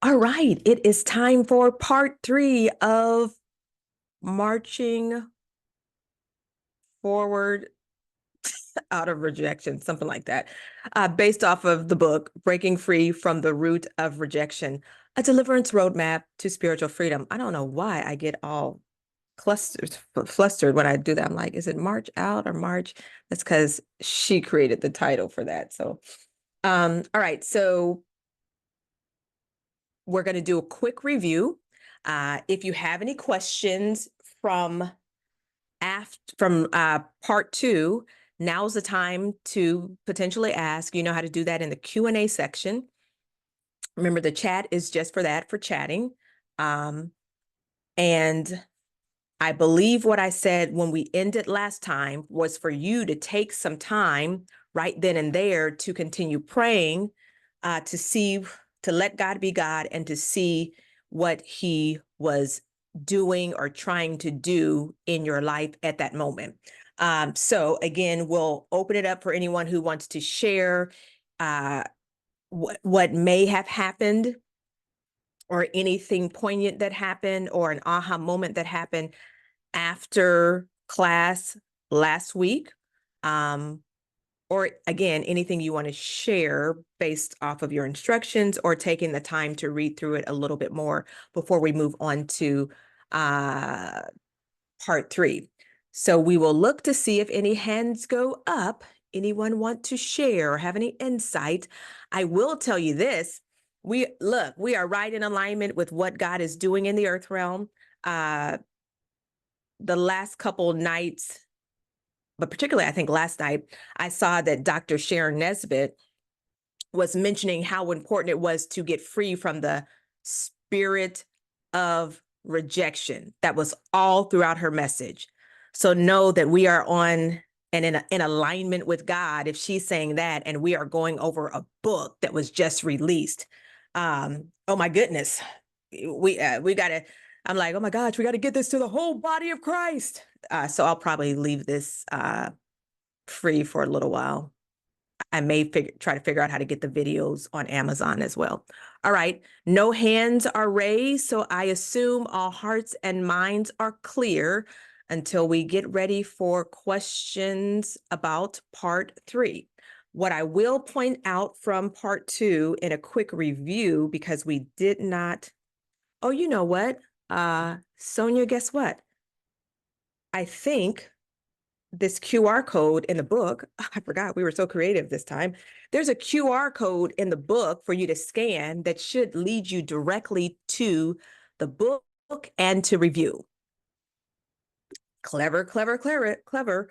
All right, it is time for part 3 of marching forward out of rejection, something like that, based off of the book, Breaking Free from the Root of Rejection, a deliverance roadmap to spiritual freedom. I don't know why I get all flustered when I do that. I'm like, is it March Out or March? That's because she created the title for that. So, all right, so we're going to do a quick review. If you have any questions from part 2, now's the time to potentially ask. You know how to do that in the Q&A section. Remember, the chat is just for that, for chatting. And I believe what I said when we ended last time was for you to take some time right then and there to continue praying, to let God be God and to see what he was doing or trying to do in your life at that moment. So again, we'll open it up for anyone who wants to share what may have happened, or anything poignant that happened, or an aha moment that happened after class last week. Or again, anything you want to share based off of your instructions, or taking the time to read through it a little bit more before we move on to part 3. So we will look to see if any hands go up. Anyone want to share or have any insight? I will tell you this. We are right in alignment with what God is doing in the earth realm. The last couple nights, but particularly I think last night, I saw that Dr. Sharon Nesbitt was mentioning how important it was to get free from the spirit of rejection. That was all throughout her message. So know that we are on and in alignment with God if she's saying that, and we are going over a book that was just released. Oh my goodness. We gotta, I'm like, oh my gosh, we got to get this to the whole body of Christ. So I'll probably leave this free for a little while. I may try to figure out how to get the videos on Amazon as well. All right, no hands are raised, so I assume all hearts and minds are clear until we get ready for questions about part 3. What I will point out from part 2 in a quick review, because we did not, oh, you know what? Sonia, guess what? I think this QR code in the book, I forgot, we were so creative this time. There's a QR code in the book for you to scan that should lead you directly to the book and to review. Clever, clever, clever, clever.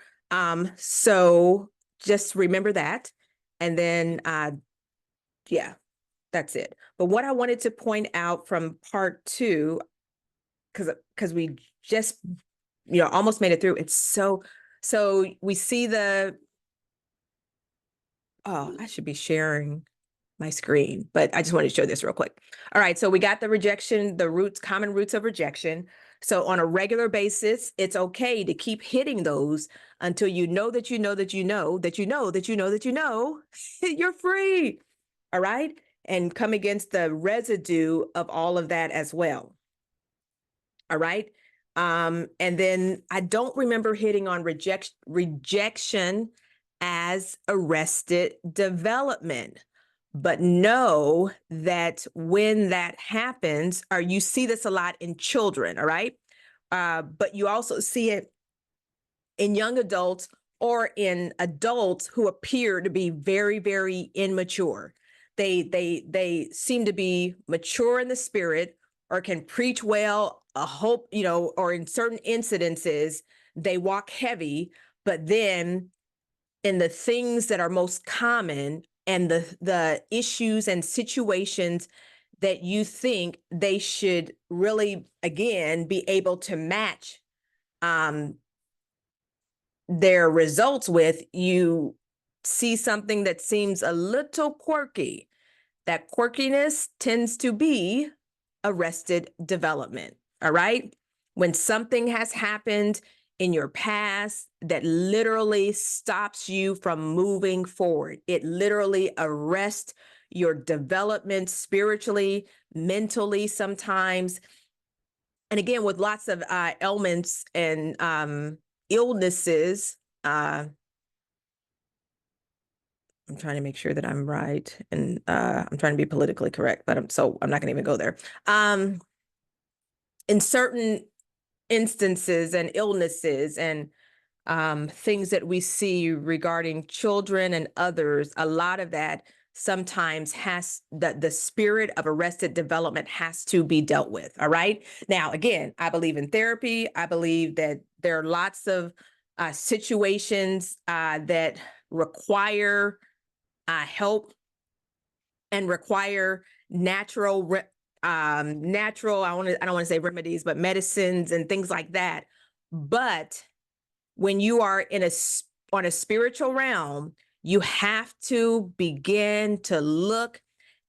So just remember that. And then, yeah, that's it. But what I wanted to point out from part 2, because we just, almost made it through. It's so we see I should be sharing my screen, but I just wanted to show this real quick. All right, so we got the rejection, the common roots of rejection. So on a regular basis, it's okay to keep hitting those until you know that you know that you know that you know that you know that you know you're free. All right, and come against the residue of all of that as well. All right. And then I don't remember hitting on rejection as arrested development, but know that when that happens, or you see this a lot in children, all right? But you also see it in young adults or in adults who appear to be very, very immature. They seem to be mature in the spirit, or can preach well, or in certain incidences, they walk heavy, but then in the things that are most common and the issues and situations that you think they should really, again, be able to match their results with, you see something that seems a little quirky. That quirkiness tends to be arrested development. All right. When something has happened in your past that literally stops you from moving forward, it literally arrests your development spiritually, mentally sometimes. And again, with lots of ailments and illnesses, I'm trying to make sure that I'm right, and I'm trying to be politically correct, but I'm not going to even go there. In certain instances and illnesses and things that we see regarding children and others, a lot of that sometimes has the spirit of arrested development has to be dealt with. All right. Now, again, I believe in therapy. I believe that there are lots of situations that require help and require natural, I don't want to say remedies, but medicines and things like that. But when you are on a spiritual realm, you have to begin to look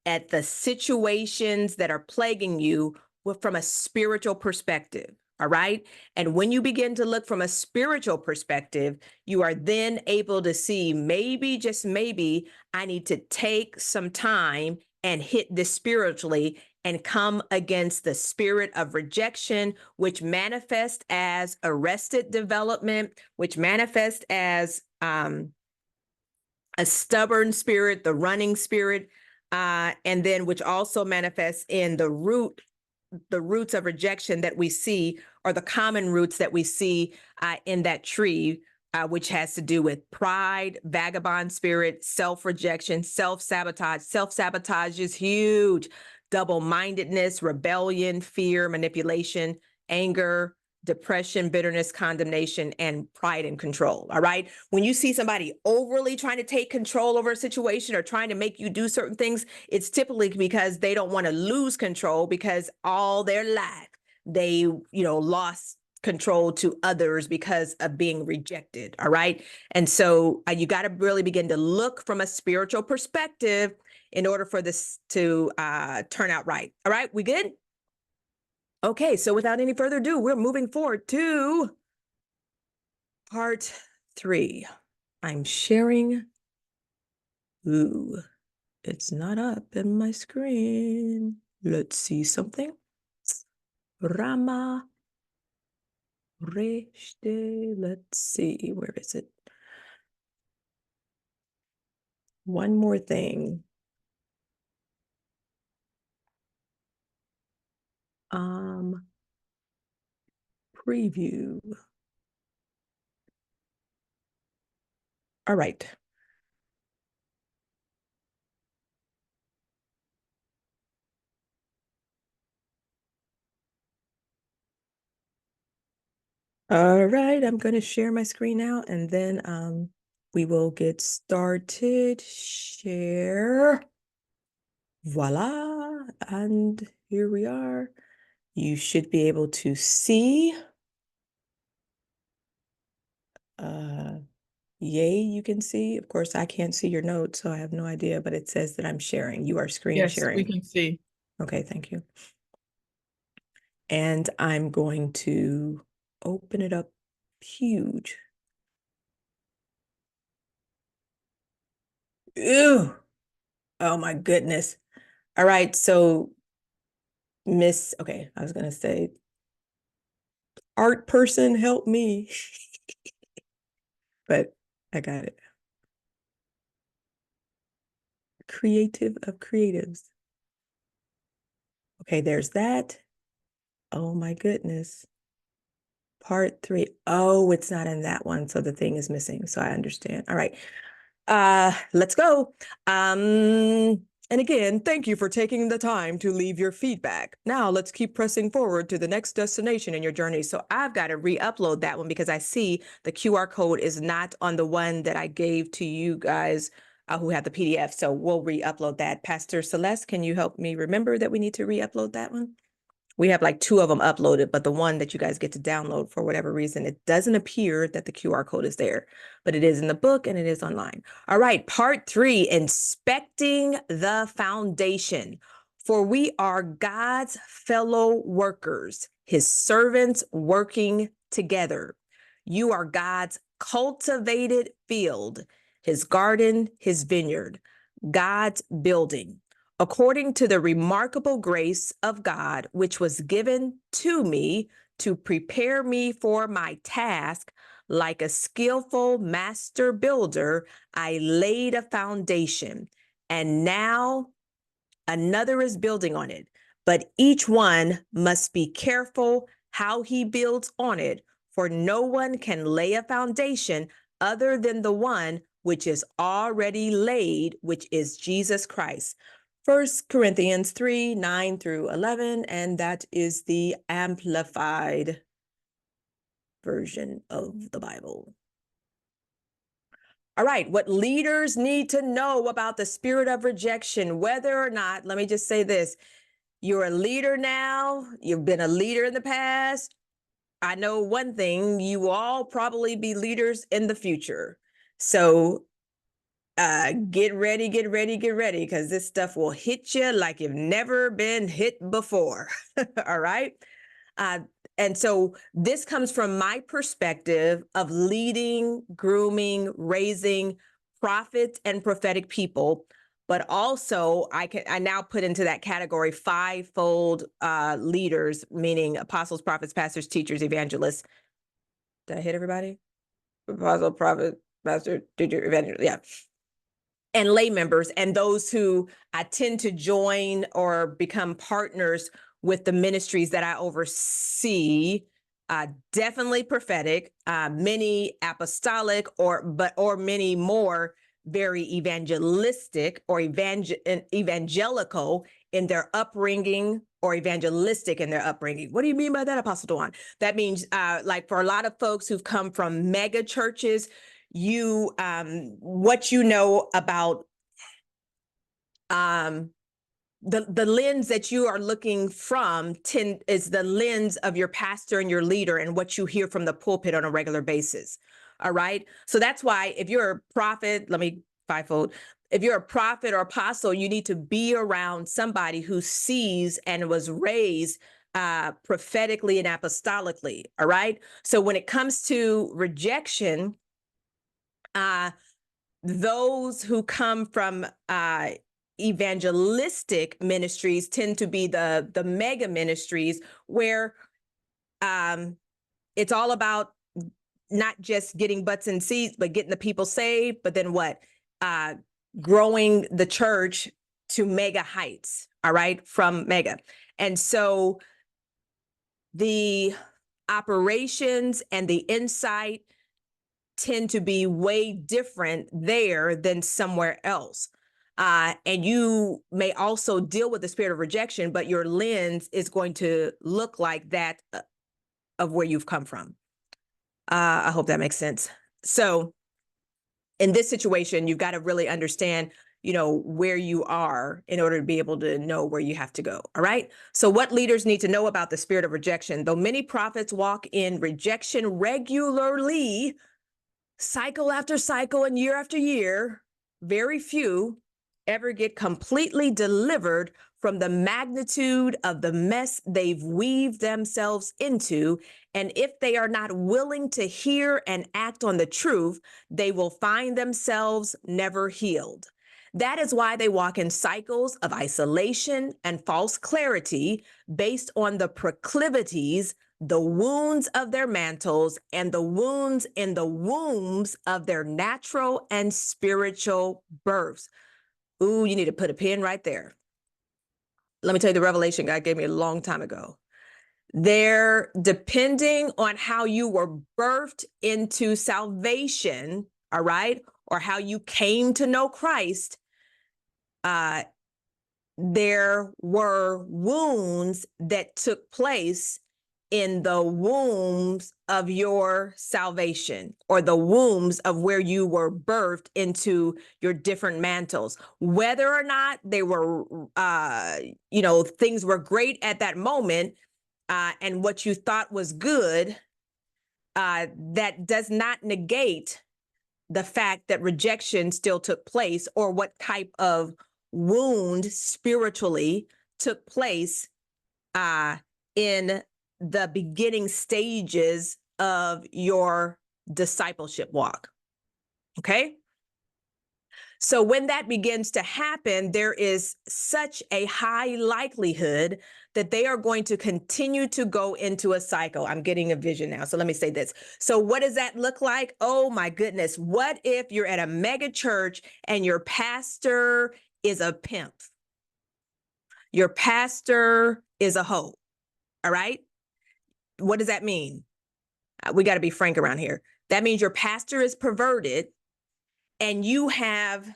at the situations that are plaguing you from a spiritual perspective. All right. And when you begin to look from a spiritual perspective, you are then able to see maybe, just maybe, I need to take some time and hit this spiritually and come against the spirit of rejection, which manifests as arrested development, which manifests as a stubborn spirit, the running spirit, and then which also manifests in the roots of rejection that we see, or the common roots that we see in that tree, which has to do with pride, vagabond spirit, self-rejection, self-sabotage. Self-sabotage is huge. Double-mindedness, rebellion, fear, manipulation, anger, depression, bitterness, condemnation, and pride and control. All right. When you see somebody overly trying to take control over a situation or trying to make you do certain things, it's typically because they don't want to lose control, because all their life they, lost control to others because of being rejected. All right. And so you got to really begin to look from a spiritual perspective in order for this to turn out right. All right. We good? Okay, so without any further ado, we're moving forward to part 3. I'm sharing. Ooh, it's not up in my screen. Let's see something. Rama Reshte. Let's see, where is it? One more thing. Preview. All right. All right, I'm going to share my screen now, and then we will get started. Share. Voila, and here we are. You should be able to see. Yay, you can see. Of course, I can't see your notes, so I have no idea, but it says that I'm sharing. You are screen sharing. Yes, we can see. Okay, thank you. And I'm going to open it up huge. Ew. Oh my goodness. All right, so okay, I was gonna say, art person, help me. But I got it. Creative of creatives. Okay, there's that. Oh my goodness. Part 3. Oh, it's not in that one, so the thing is missing. So I understand. All right. Let's go. And again, thank you for taking the time to leave your feedback. Now let's keep pressing forward to the next destination in your journey. So I've got to re-upload that one because I see the QR code is not on the one that I gave to you guys who have the PDF. So we'll re-upload that. Pastor Celeste, can you help me remember that we need to re-upload that one? We have like 2 of them uploaded, but the one that you guys get to download, for whatever reason, it doesn't appear that the QR code is there, but it is in the book and it is online. All right, part 3, inspecting the foundation. For we are God's fellow workers, his servants working together. You are God's cultivated field, his garden, his vineyard. God's building, according to the remarkable grace of God, which was given to me to prepare me for my task. Like a skillful master builder, I laid a foundation, and now another is building on it. But each one must be careful how he builds on it, for no one can lay a foundation other than the one which is already laid, which is Jesus Christ. 1 Corinthians 3, 9 through 11, and that is the amplified version of the Bible. All right, what leaders need to know about the spirit of rejection, whether or not, let me just say this, you're a leader now, you've been a leader in the past. I know one thing, you will all probably be leaders in the future. So get ready, because this stuff will hit you like you've never been hit before. All right. And so this comes from my perspective of leading, grooming, raising prophets and prophetic people. But also I now put into that category fivefold leaders, meaning apostles, prophets, pastors, teachers, evangelists. Did I hit everybody? Apostle, prophet, pastor, teacher, evangelist. Yeah. And lay members, and those who tend to join or become partners with the ministries that I oversee. Definitely prophetic, many apostolic, or many more very evangelistic or evangelical in their upbringing, or evangelistic in their upbringing. What do you mean by that, Apostle Dwann? That means like for a lot of folks who've come from mega churches, what you know about the lens that you are looking from is the lens of your pastor and your leader and what you hear from the pulpit on a regular basis. All right. So that's why if you're a prophet, fivefold. If you're a prophet or apostle, you need to be around somebody who sees and was raised prophetically and apostolically. All right. So when it comes to rejection, those who come from evangelistic ministries tend to be the mega ministries where it's all about not just getting butts and seats, but getting the people saved. But then what? Growing the church to mega heights. All right, from mega. And so the operations and the insight tend to be way different there than somewhere else. And you may also deal with the spirit of rejection, but your lens is going to look like that of where you've come from. I hope that makes sense. So in this situation, you've got to really understand, where you are in order to be able to know where you have to go. All right. So what leaders need to know about the spirit of rejection? Though many prophets walk in rejection regularly, cycle after cycle and year after year, very few ever get completely delivered from the magnitude of the mess they've weaved themselves into. And if they are not willing to hear and act on the truth, they will find themselves never healed. That is why they walk in cycles of isolation and false clarity based on the proclivities, the wounds of their mantles, and the wounds in the wombs of their natural and spiritual births. Ooh, you need to put a pin right there. Let me tell you the revelation God gave me a long time ago. They're depending on how you were birthed into salvation, all right, or how you came to know Christ. There were wounds that took place in the wombs of your salvation, or the wombs of where you were birthed into your different mantles, whether or not they were, things were great at that moment, and what you thought was good, that does not negate the fact that rejection still took place, or what type of wound spiritually took place in the beginning stages of your discipleship walk. Okay. So when that begins to happen, there is such a high likelihood that they are going to continue to go into a cycle. I'm getting a vision now. So let me say this. So what does that look like? Oh my goodness. What if you're at a mega church and your pastor is a pimp? Your pastor is a hoe. All right. What does that mean? We got to be frank around here. That means your pastor is perverted and you have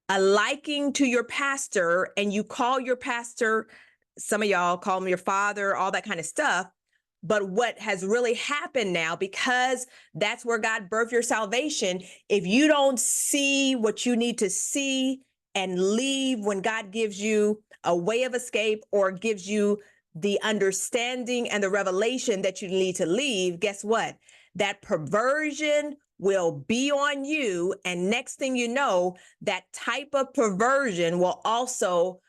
a liking to your pastor and you call your pastor, some of y'all call him your father, all that kind of stuff. But what has really happened now, because that's where God birthed your salvation, if you don't see what you need to see and leave when God gives you a way of escape or gives you the understanding and the revelation that you need to leave, guess what? That perversion will be on you. And next thing you know, that type of perversion will also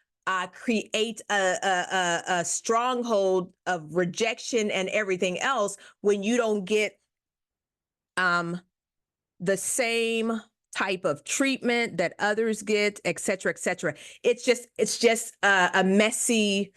create a stronghold of rejection and everything else when you don't get the same type of treatment that others get, et cetera, et cetera. It's just a messy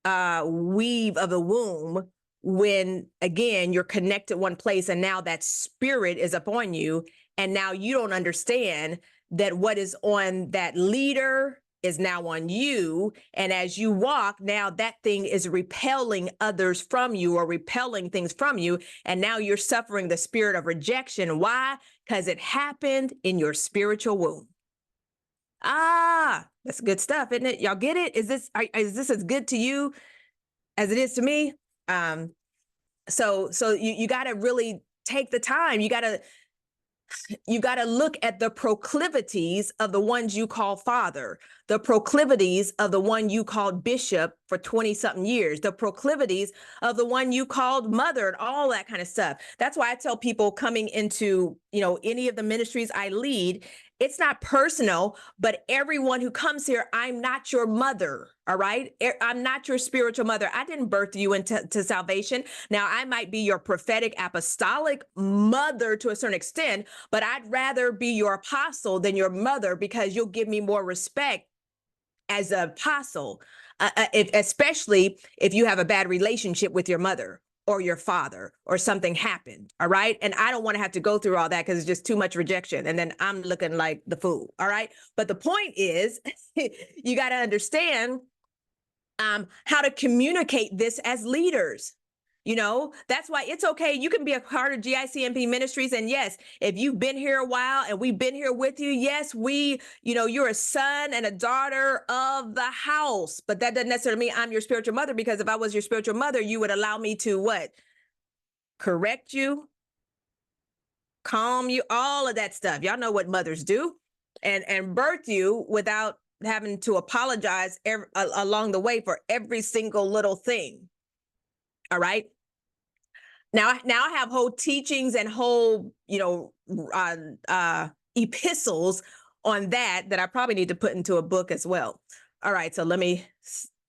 weave of the womb when, again, you're connected one place and now that spirit is upon you. And now you don't understand that what is on that leader is now on you. And as you walk, now that thing is repelling others from you or repelling things from you. And now you're suffering the spirit of rejection. Why? Because it happened in your spiritual womb. That's good stuff, isn't it? Y'all get it? Is this as good to you as it is to me? So you got to really take the time. You got to look at the proclivities of the ones you call father, the proclivities of the one you called bishop for 20 something years, the proclivities of the one you called mother and all that kind of stuff. That's why I tell people coming into, any of the ministries I lead, it's not personal, but everyone who comes here, I'm not your mother. All right. I'm not your spiritual mother. I didn't birth you into salvation. Now, I might be your prophetic apostolic mother to a certain extent, but I'd rather be your apostle than your mother because you'll give me more respect as an apostle, especially if you have a bad relationship with your mother or your father or something happened. All right. And I don't want to have to go through all that because it's just too much rejection. And then I'm looking like the fool. All right. But the point is, you got to understand how to communicate this as leaders. That's why it's okay. You can be a part of GICMP Ministries. And yes, if you've been here a while and we've been here with you, yes, you're a son and a daughter of the house. But that doesn't necessarily mean I'm your spiritual mother, because if I was your spiritual mother, you would allow me to what? Correct you, calm you, all of that stuff. Y'all know what mothers do, and birth you without having to apologize along the way for every single little thing. All right. Now I have whole teachings and whole, epistles on that I probably need to put into a book as well. All right, so let me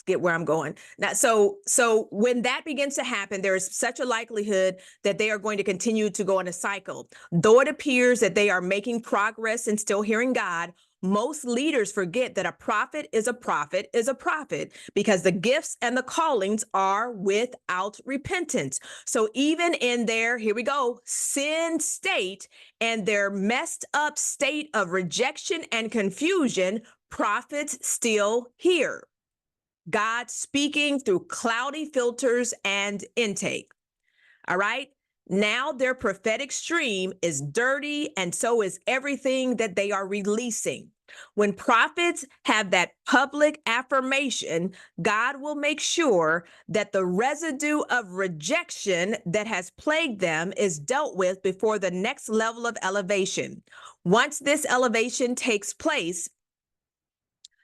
get where I'm going now. So when that begins to happen, there is such a likelihood that they are going to continue to go in a cycle. Though it appears that they are making progress and still hearing God, most leaders forget that a prophet is a prophet is a prophet because the gifts and the callings are without repentance. So even in their, here we go, sin state and their messed up state of rejection and confusion, prophets still hear God speaking through cloudy filters and intake. All right. Now their prophetic stream is dirty, and so is everything that they are releasing. When prophets have that public affirmation, God will make sure that the residue of rejection that has plagued them is dealt with before the next level of elevation. Once this elevation takes place,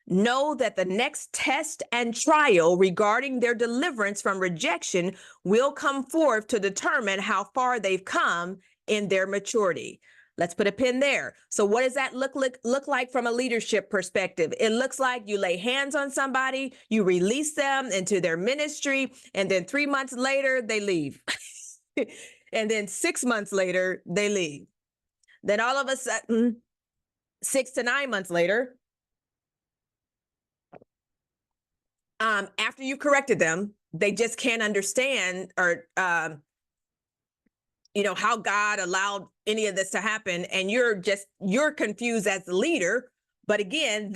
know that the next test and trial regarding their deliverance from rejection will come forth to determine how far they've come in their maturity. Let's put a pin there. So what does that look like from a leadership perspective? It looks like you lay hands on somebody, you release them into their ministry, and then 3 months later, they leave. And then 6 months later, they leave. Then all of a sudden, 6 to 9 months later, after you corrected them, they just can't understand or how God allowed any of this to happen, and you're confused as the leader. But again,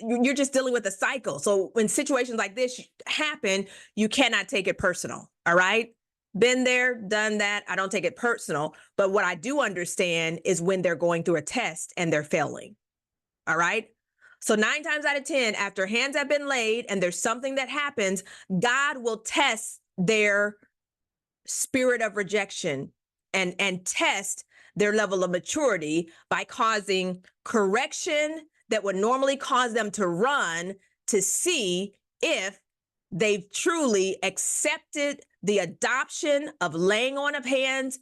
you're just dealing with a cycle. So when situations like this happen, you cannot take it personal. All right. Been there, done that. I don't take it personal. But what I do understand is when they're going through a test and they're failing. All right. So 9 times out of 10, after hands have been laid and there's something that happens, God will test their spirit of rejection and test their level of maturity by causing correction that would normally cause them to run, to see if they've truly accepted the adoption of laying on of hands,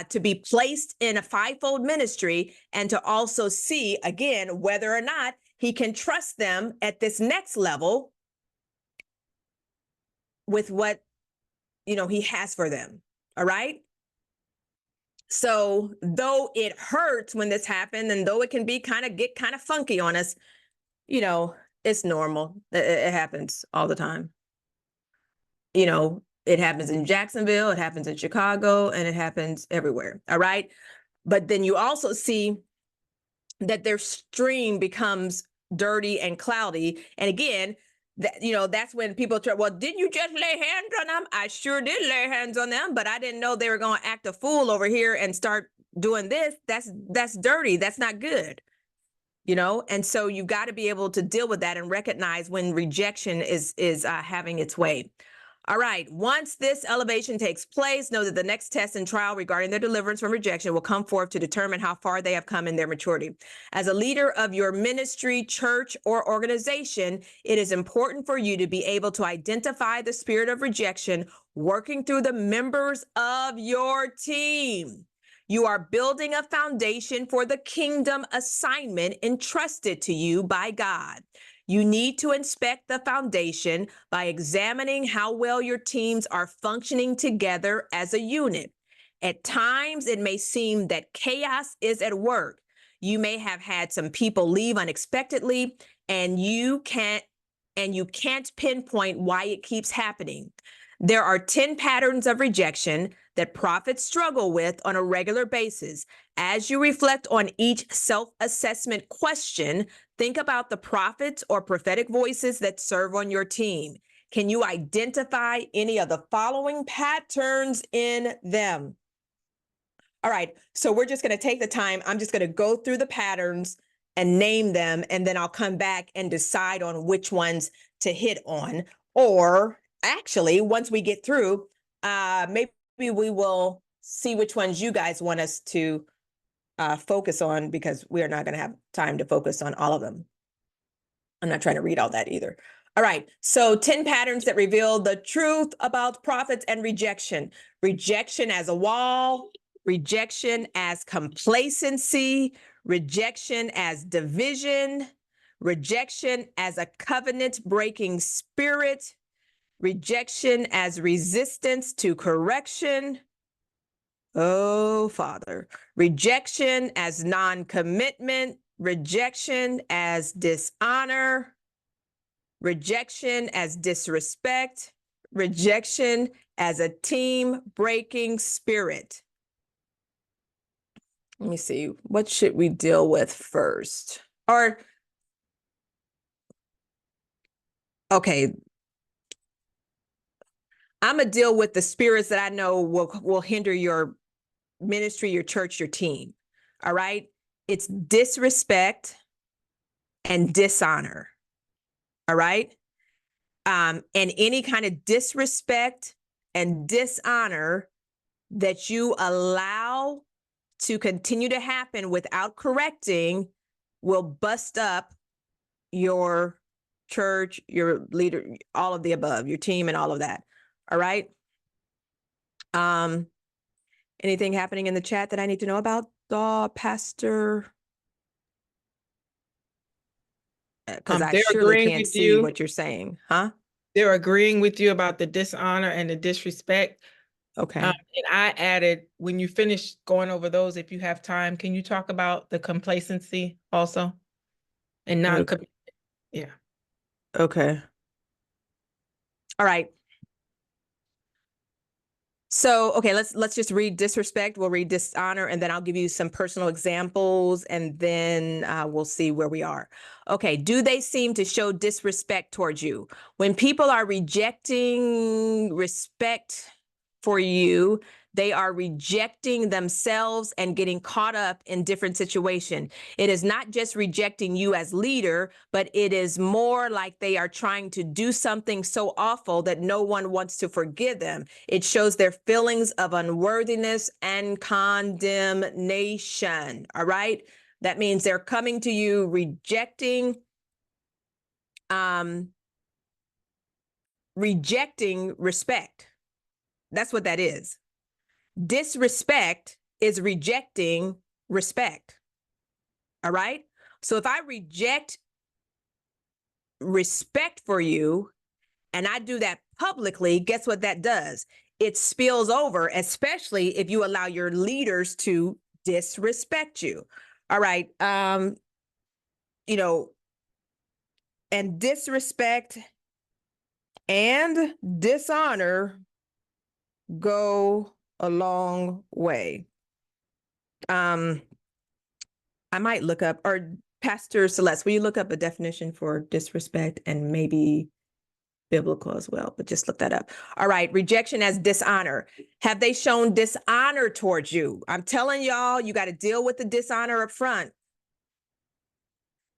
to be placed in a fivefold ministry, and to also see again whether or not he can trust them at this next level with what he has for them. All right. So though it hurts when this happened, and though it can be get kind of funky on us, it's normal. It happens all the time. It happens in Jacksonville, it happens in Chicago, and it happens everywhere. All right. But then you also see that their stream becomes dirty and cloudy. And again, that's when people try, well, didn't you just lay hands on them? I sure did lay hands on them, but I didn't know they were going to act a fool over here and start doing this. That's dirty. That's not good. And so you've got to be able to deal with that and recognize when rejection is having its way. All right. Once this elevation takes place, know that the next test and trial regarding their deliverance from rejection will come forth to determine how far they have come in their maturity. As a leader of your ministry, church, or organization, it is important for you to be able to identify the spirit of rejection working through the members of your team. You are building a foundation for the kingdom assignment entrusted to you by God. You need to inspect the foundation by examining how well your teams are functioning together as a unit. At times, it may seem that chaos is at work. You may have had some people leave unexpectedly, and you can't pinpoint why it keeps happening. There are 10 patterns of rejection that prophets struggle with on a regular basis. As you reflect on each self-assessment question, think about the prophets or prophetic voices that serve on your team. Can you identify any of the following patterns in them? All right, so we're just going to take the time. I'm just going to go through the patterns and name them, and then I'll come back and decide on which ones to hit on. Or actually, once we get through, maybe we will see which ones you guys want us to focus on, because we are not going to have time to focus on all of them. I'm not trying to read all that either. All right, so 10 patterns that reveal the truth about prophets and rejection. Rejection as a wall, rejection as complacency, rejection as division, rejection as a covenant-breaking spirit, rejection as resistance to correction. Oh, Father. Rejection as non-commitment, rejection as dishonor, rejection as disrespect, rejection as a team-breaking spirit. Let me see, what should we deal with first? Or, okay, I'm gonna deal with the spirits that I know will hinder your ministry, your church, your team. All right, it's disrespect and dishonor. All right, and any kind of disrespect and dishonor that you allow to continue to happen without correcting will bust up your church, your leader, all of the above, your team and all of that. All right. Anything happening in the chat that I need to know about, Pastor? Because I surely can't see what you're saying, huh? They're agreeing with you about the dishonor and the disrespect. Okay. And I added, when you finish going over those, if you have time, can you talk about the complacency also? And non, yeah. Okay. All right. So, okay, let's just read disrespect. We'll read dishonor, and then I'll give you some personal examples, and then we'll see where we are. Okay, do they seem to show disrespect towards you? When people are rejecting respect for you, they are rejecting themselves and getting caught up in different situations. It is not just rejecting you as leader, but it is more like they are trying to do something so awful that no one wants to forgive them. It shows their feelings of unworthiness and condemnation. All right. That means they're coming to you rejecting respect. That's what that is. Disrespect is rejecting respect. All right. So if I reject respect for you and I do that publicly, guess what that does? It spills over, especially if you allow your leaders to disrespect you. All right. You know, and disrespect and dishonor go a long way. I might look up, or Pastor Celeste, will you look up a definition for disrespect and maybe biblical as well, but just look that up. All right, rejection as dishonor. Have they shown dishonor towards you? I'm telling y'all, you got to deal with the dishonor up front.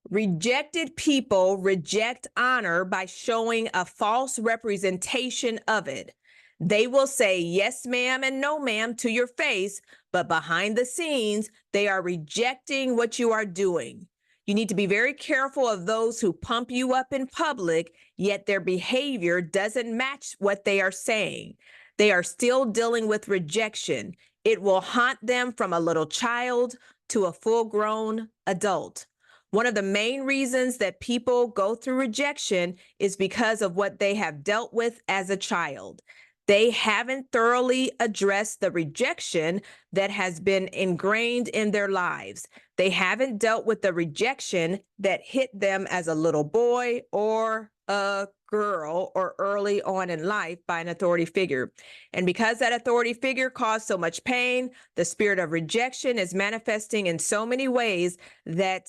Rejected people reject honor by showing a false representation of it. They will say yes, ma'am, and no, ma'am to your face, but behind the scenes, they are rejecting what you are doing. You need to be very careful of those who pump you up in public, yet their behavior doesn't match what they are saying. They are still dealing with rejection. It will haunt them from a little child to a full-grown adult. One of the main reasons that people go through rejection is because of what they have dealt with as a child. They haven't thoroughly addressed the rejection that has been ingrained in their lives. They haven't dealt with the rejection that hit them as a little boy or a girl or early on in life by an authority figure. And because that authority figure caused so much pain, the spirit of rejection is manifesting in so many ways that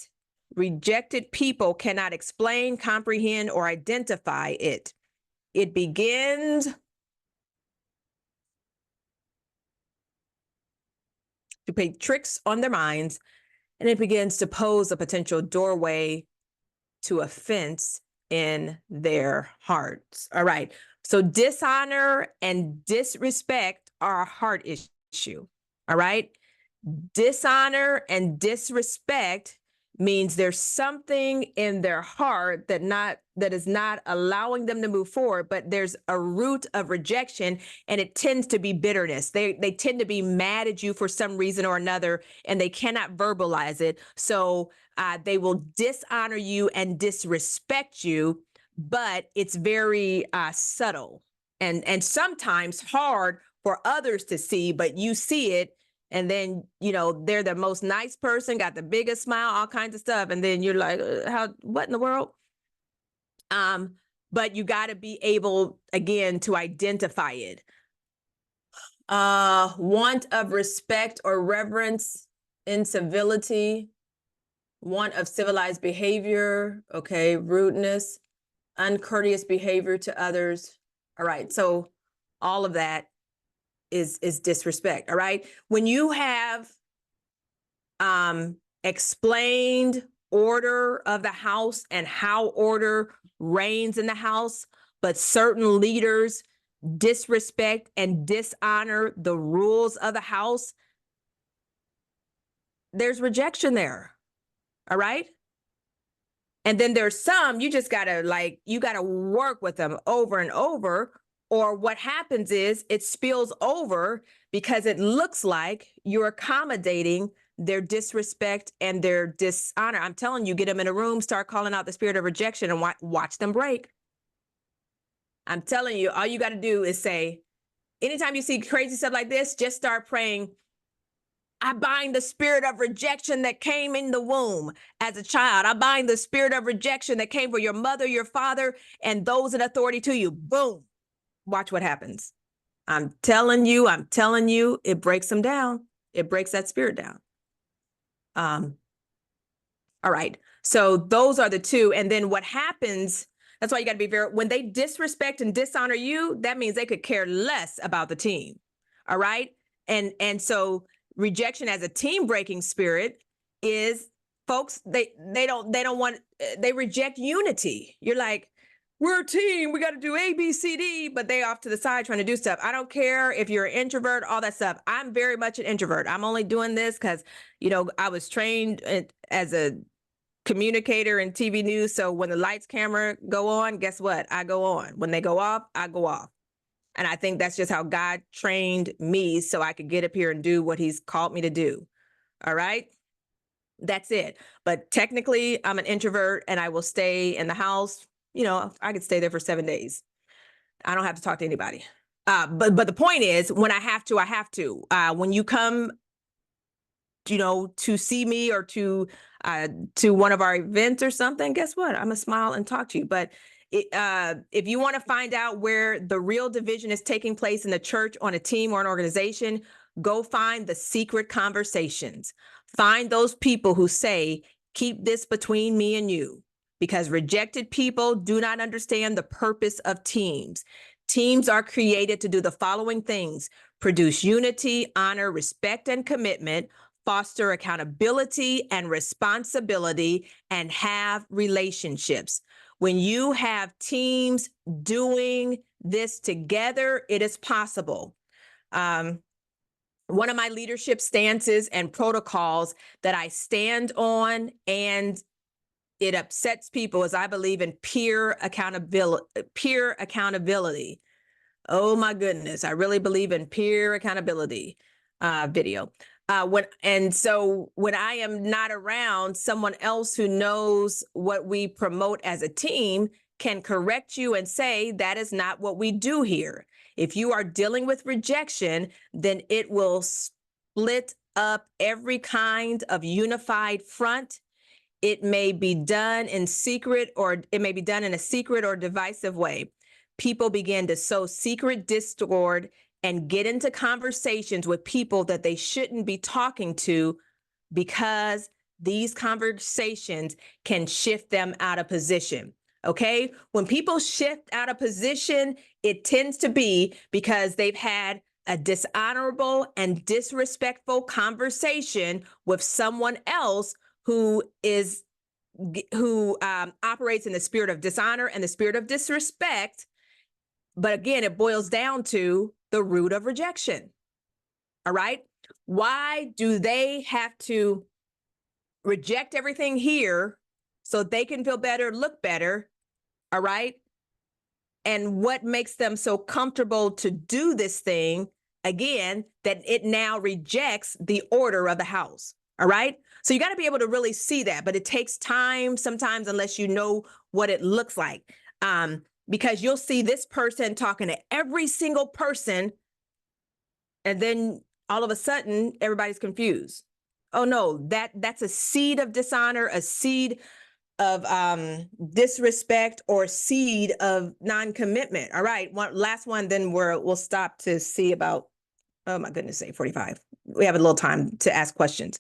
rejected people cannot explain, comprehend, or identify it. It begins to play tricks on their minds, and it begins to pose a potential doorway to offense in their hearts. All right. So dishonor and disrespect are a heart issue. All right. Dishonor and disrespect means there's something in their heart that is not allowing them to move forward, but there's a root of rejection, and it tends to be bitterness. They tend to be mad at you for some reason or another, and they cannot verbalize it. So they will dishonor you and disrespect you, but it's very subtle and sometimes hard for others to see, but you see it. And then, they're the most nice person, got the biggest smile, all kinds of stuff. And then you're like, what in the world? But you got to be able, again, to identify it. Want of respect or reverence, incivility, want of civilized behavior, okay, rudeness, uncourteous behavior to others. All right, so all of that is disrespect. All right, when you have explained order of the house and how order reigns in the house, but certain leaders disrespect and dishonor the rules of the house, there's rejection there. All right. And then there's some you just gotta you gotta work with them over and over. Or what happens is it spills over because it looks like you're accommodating their disrespect and their dishonor. I'm telling you, get them in a room, start calling out the spirit of rejection and watch them break. I'm telling you, all you got to do is say, Anytime you see crazy stuff like this, just start praying, I bind the spirit of rejection that came in the womb as a child. I bind the spirit of rejection that came for your mother, your father, and those in authority to you. Boom. Watch what happens. I'm telling you, it breaks them down. It breaks that spirit down. All right. So those are the two. And then what happens, that's why you got to be very, when they disrespect and dishonor you, that means they could care less about the team. All right. And so rejection as a team breaking spirit is, folks, they don't want, they reject unity. You're like, we're a team, we got to do A, B, C, D, but they off to the side trying to do stuff. I don't care if you're an introvert, all that stuff. I'm very much an introvert. I'm only doing this because, I was trained as a communicator in TV news. So when the lights, camera go on, guess what? I go on. When they go off, I go off. And I think that's just how God trained me so I could get up here and do what he's called me to do. All right. That's it. But technically, I'm an introvert and I will stay in the house. I could stay there for 7 days. I don't have to talk to anybody. But the point is, when I have to, I have to. When you come, to see me or to one of our events or something, guess what? I'm gonna smile and talk to you. But if you want to find out where the real division is taking place in the church, on a team or an organization, go find the secret conversations. Find those people who say, keep this between me and you, because rejected people do not understand the purpose of teams. Teams are created to do the following things: produce unity, honor, respect, and commitment, foster accountability and responsibility, and have relationships. When you have teams doing this together, it is possible. One of my leadership stances and protocols that I stand on, and it upsets people, is I believe in peer accountability. Oh my goodness, I really believe in peer accountability. Video. So when I am not around, someone else who knows what we promote as a team can correct you and say, that is not what we do here. If you are dealing with rejection, then it will split up every kind of unified front. It may be done in secret, or it may be done in a secret or divisive way. People begin to sow secret discord and get into conversations with people that they shouldn't be talking to, because these conversations can shift them out of position. Okay? When people shift out of position, it tends to be because they've had a dishonorable and disrespectful conversation with someone else who operates in the spirit of dishonor and the spirit of disrespect. But again, it boils down to the root of rejection. All right. Why do they have to reject everything here so they can feel better, look better? All right. And what makes them so comfortable to do this thing, again, that it now rejects the order of the house. All right. So you got to be able to really see that, but it takes time sometimes, unless you know what it looks like. Because you'll see this person talking to every single person, and then all of a sudden everybody's confused. Oh no, that's a seed of dishonor, a seed of disrespect, or seed of non-commitment. All right, last one, then we'll stop to see about, oh my goodness, 8:45. We have a little time to ask questions.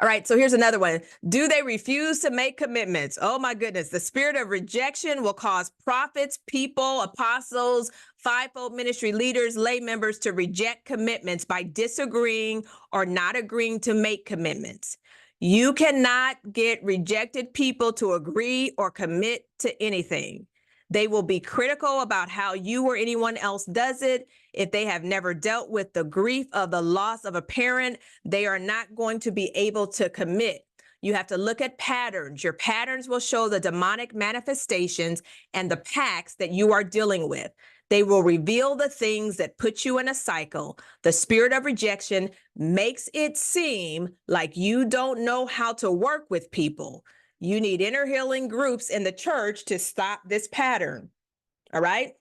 All right, so here's another one. Do they refuse to make commitments? Oh my goodness. The spirit of rejection will cause prophets, people, apostles, fivefold ministry leaders, lay members to reject commitments by disagreeing or not agreeing to make commitments. You cannot get rejected people to agree or commit to anything. They will be critical about how you or anyone else does it. If they have never dealt with the grief of the loss of a parent, they are not going to be able to commit. You have to look at patterns. Your patterns will show the demonic manifestations and the pacts that you are dealing with. They will reveal the things that put you in a cycle. The spirit of rejection makes it seem like you don't know how to work with people. You need inner healing groups in the church to stop this pattern. All right.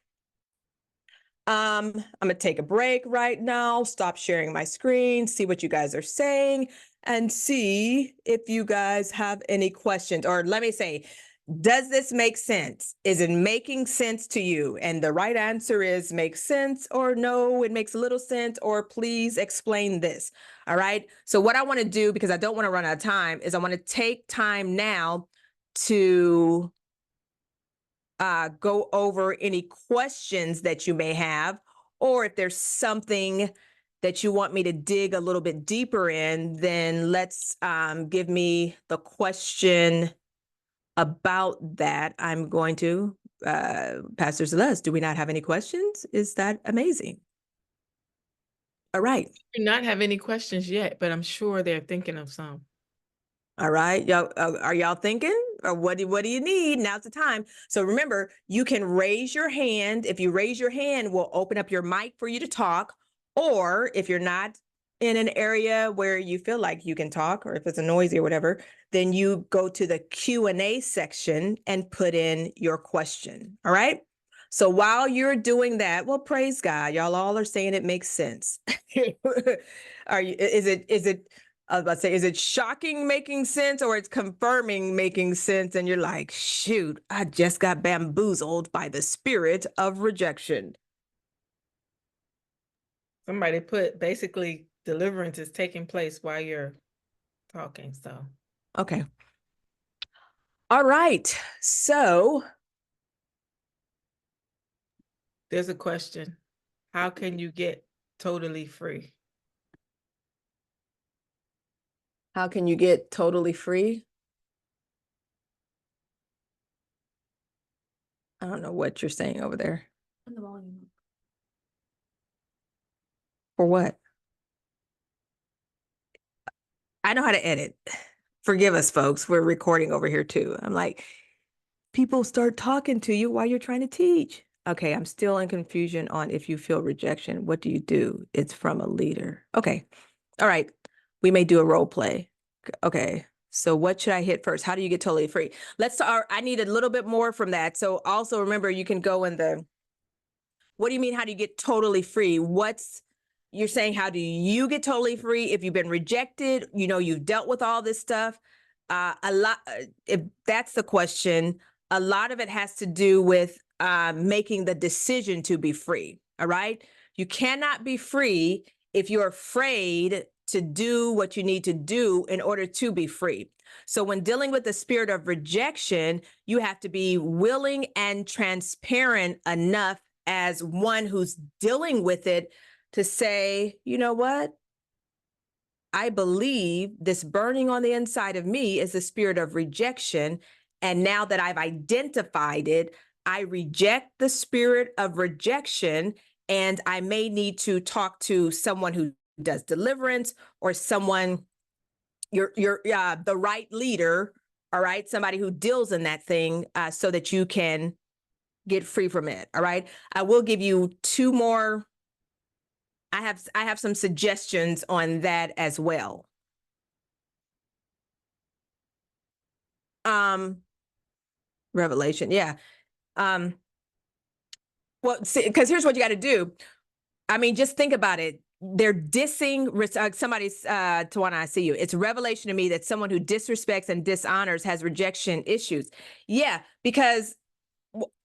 I'm gonna take a break right now, stop sharing my screen, see what you guys are saying, and see if you guys have any questions. Or let me say, does this make sense? Is it making sense to you? And the right answer is makes sense, or no, it makes a little sense, or please explain this. All right. So what I want to do, because I don't want to run out of time, is I want to take time now to go over any questions that you may have, or if there's something that you want me to dig a little bit deeper in, then let's give me the question about that. I'm going to, Pastor Celeste, do we not have any questions? Is that amazing? All right. Do not have any questions yet, but I'm sure they're thinking of some. All right, y'all, are y'all thinking, or what do you need? Now's the time. So remember, you can raise your hand. If you raise your hand, we'll open up your mic for you to talk. Or if you're not in an area where you feel like you can talk, or if it's a noisy or whatever, then you go to the Q&A section and put in your question. All right. So while you're doing that, well, praise God, y'all all are saying it makes sense. Are you? Is it? I was about to say, is it shocking making sense, or it's confirming making sense? And you're like, shoot, I just got bamboozled by the spirit of rejection. Somebody put basically deliverance is taking place while you're talking. So, Okay. All right. So there's a question. How can you get totally free? how can you get totally free? I don't know what you're saying over there. On the volume. For what? I know how to edit. Forgive us, folks. We're recording over here too. I'm like, people start talking to you while you're trying to teach. Okay, I'm still in confusion on if you feel rejection, what do you do? It's from a leader. Okay. All right. We may do a role play. Okay. So what should I hit first? How do you get totally free? Let's start. I need a little bit more from that. So also remember, you can go in the, what do you mean? How do you get totally free? You're saying, how do you get totally free? If you've been rejected, you've dealt with all this stuff. If that's the question, a lot of it has to do with making the decision to be free. All right. You cannot be free if you're afraid to do what you need to do in order to be free. So when dealing with the spirit of rejection, you have to be willing and transparent enough as one who's dealing with it to say, you know what? I believe this burning on the inside of me is the spirit of rejection. And now that I've identified it, I reject the spirit of rejection. And I may need to talk to someone who does deliverance, or someone, the right leader, all right, somebody who deals in that thing, so that you can get free from it. All right. I will give you two more. I have some suggestions on that as well. Revelation. Yeah. Well, see, because here's what you got to do. I mean, just think about it. They're dissing somebody's, Dwann, I see you. It's revelation to me that someone who disrespects and dishonors has rejection issues. Yeah, because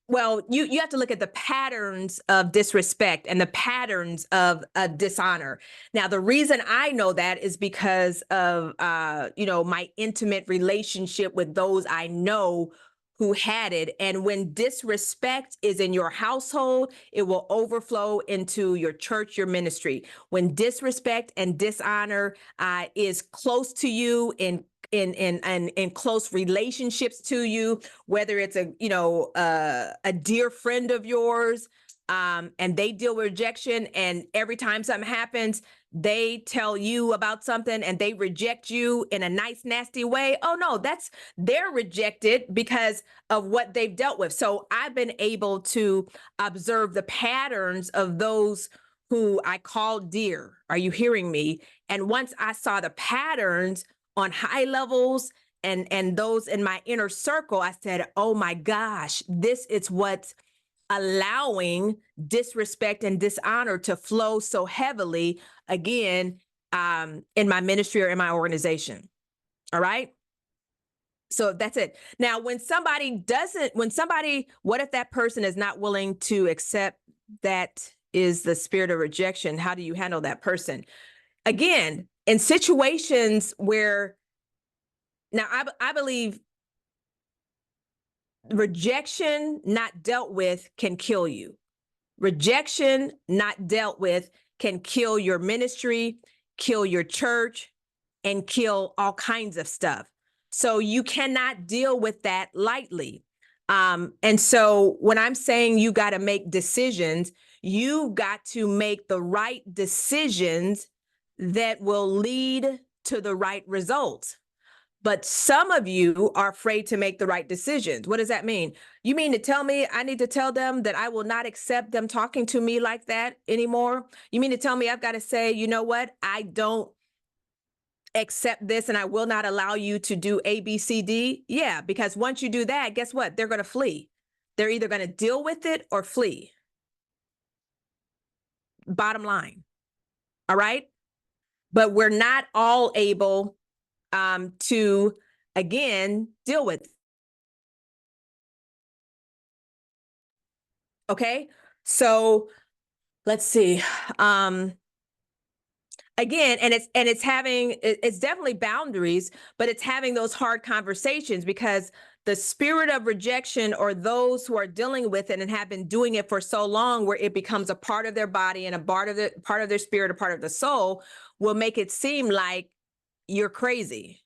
well, you have to look at the patterns of disrespect and the patterns of dishonor. Now, the reason I know that is because of my intimate relationship with those I know who had it. And when disrespect is in your household, it will overflow into your church, your ministry. When disrespect and dishonor is close to you, in close relationships to you, whether it's a dear friend of yours, and they deal with rejection, and every time something happens, they tell you about something and they reject you in a nice, nasty way. Oh no, they're rejected because of what they've dealt with. So I've been able to observe the patterns of those who I call dear. Are you hearing me? And once I saw the patterns on high levels and those in my inner circle, I said, oh my gosh, this is what allowing disrespect and dishonor to flow so heavily again in my ministry or in my organization. All right. So that's it. Now, what if that person is not willing to accept that is the spirit of rejection? How do you handle that person? Again, in situations where, now I believe rejection not dealt with can kill you. Rejection not dealt with can kill your ministry, kill your church, and kill all kinds of stuff. So you cannot deal with that lightly. And so when I'm saying you got to make decisions, you've got to make the right decisions that will lead to the right results. But some of you are afraid to make the right decisions. What does that mean? You mean to tell me I need to tell them that I will not accept them talking to me like that anymore? You mean to tell me I've got to say, you know what? I don't accept this and I will not allow you to do A, B, C, D? Yeah, because once you do that, guess what? They're going to flee. They're either going to deal with it or flee. Bottom line. All right? But we're not all able to, again, deal with it. Okay, so let's see. Again, and it's definitely boundaries, but it's having those hard conversations, because the spirit of rejection, or those who are dealing with it and have been doing it for so long, where it becomes a part of their body and a part of their spirit, a part of the soul, will make it seem like you're crazy.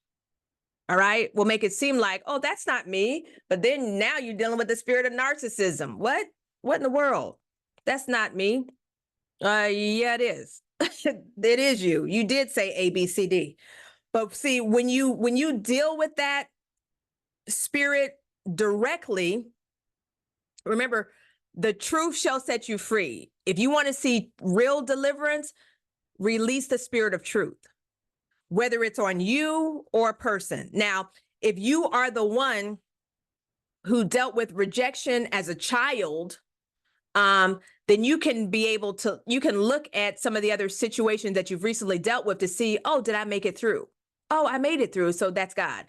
All right, will make it seem like, oh, that's not me. But then now you're dealing with the spirit of narcissism. What in the world? That's not me. Yeah, it is. It is you. You did say A, B, C, D. But see, when you deal with that spirit directly, remember, the truth shall set you free. If you want to see real deliverance, release the spirit of truth, whether it's on you or a person. Now, if you are the one who dealt with rejection as a child, then you can look at some of the other situations that you've recently dealt with to see, oh, did I make it through? Oh, I made it through. So that's God.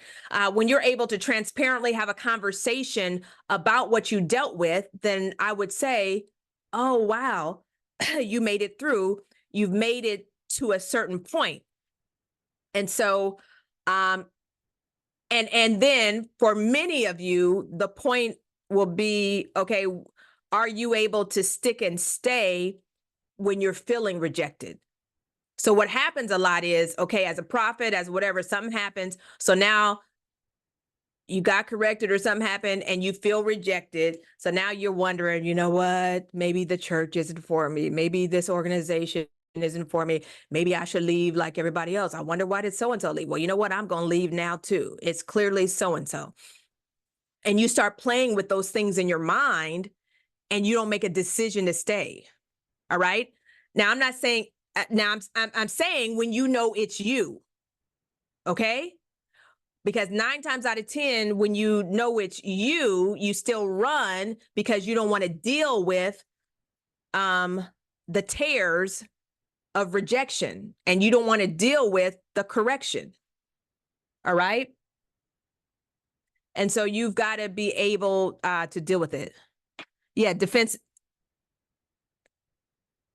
When you're able to transparently have a conversation about what you dealt with, then I would say, oh, wow, you made it through. You've made it to a certain point. And so, and then for many of you, the point will be, okay, are you able to stick and stay when you're feeling rejected? So what happens a lot is, okay, as a prophet, as whatever, something happens. So now you got corrected or something happened and you feel rejected. So now you're wondering, you know what? Maybe the church isn't for me. Maybe this organization isn't for me. Maybe I should leave like everybody else. I wonder, why did so-and-so leave? Well, you know what? I'm going to leave now too. It's clearly so-and-so. And you start playing with those things in your mind, and you don't make a decision to stay. All right. Now, I'm not saying, I'm saying when you know it's you. Okay. Because 9 times out of 10, when you know it's you, you still run because you don't want to deal with the tears of rejection, and you don't want to deal with the correction. All right. And so you've got to be able to deal with it. Yeah, defense.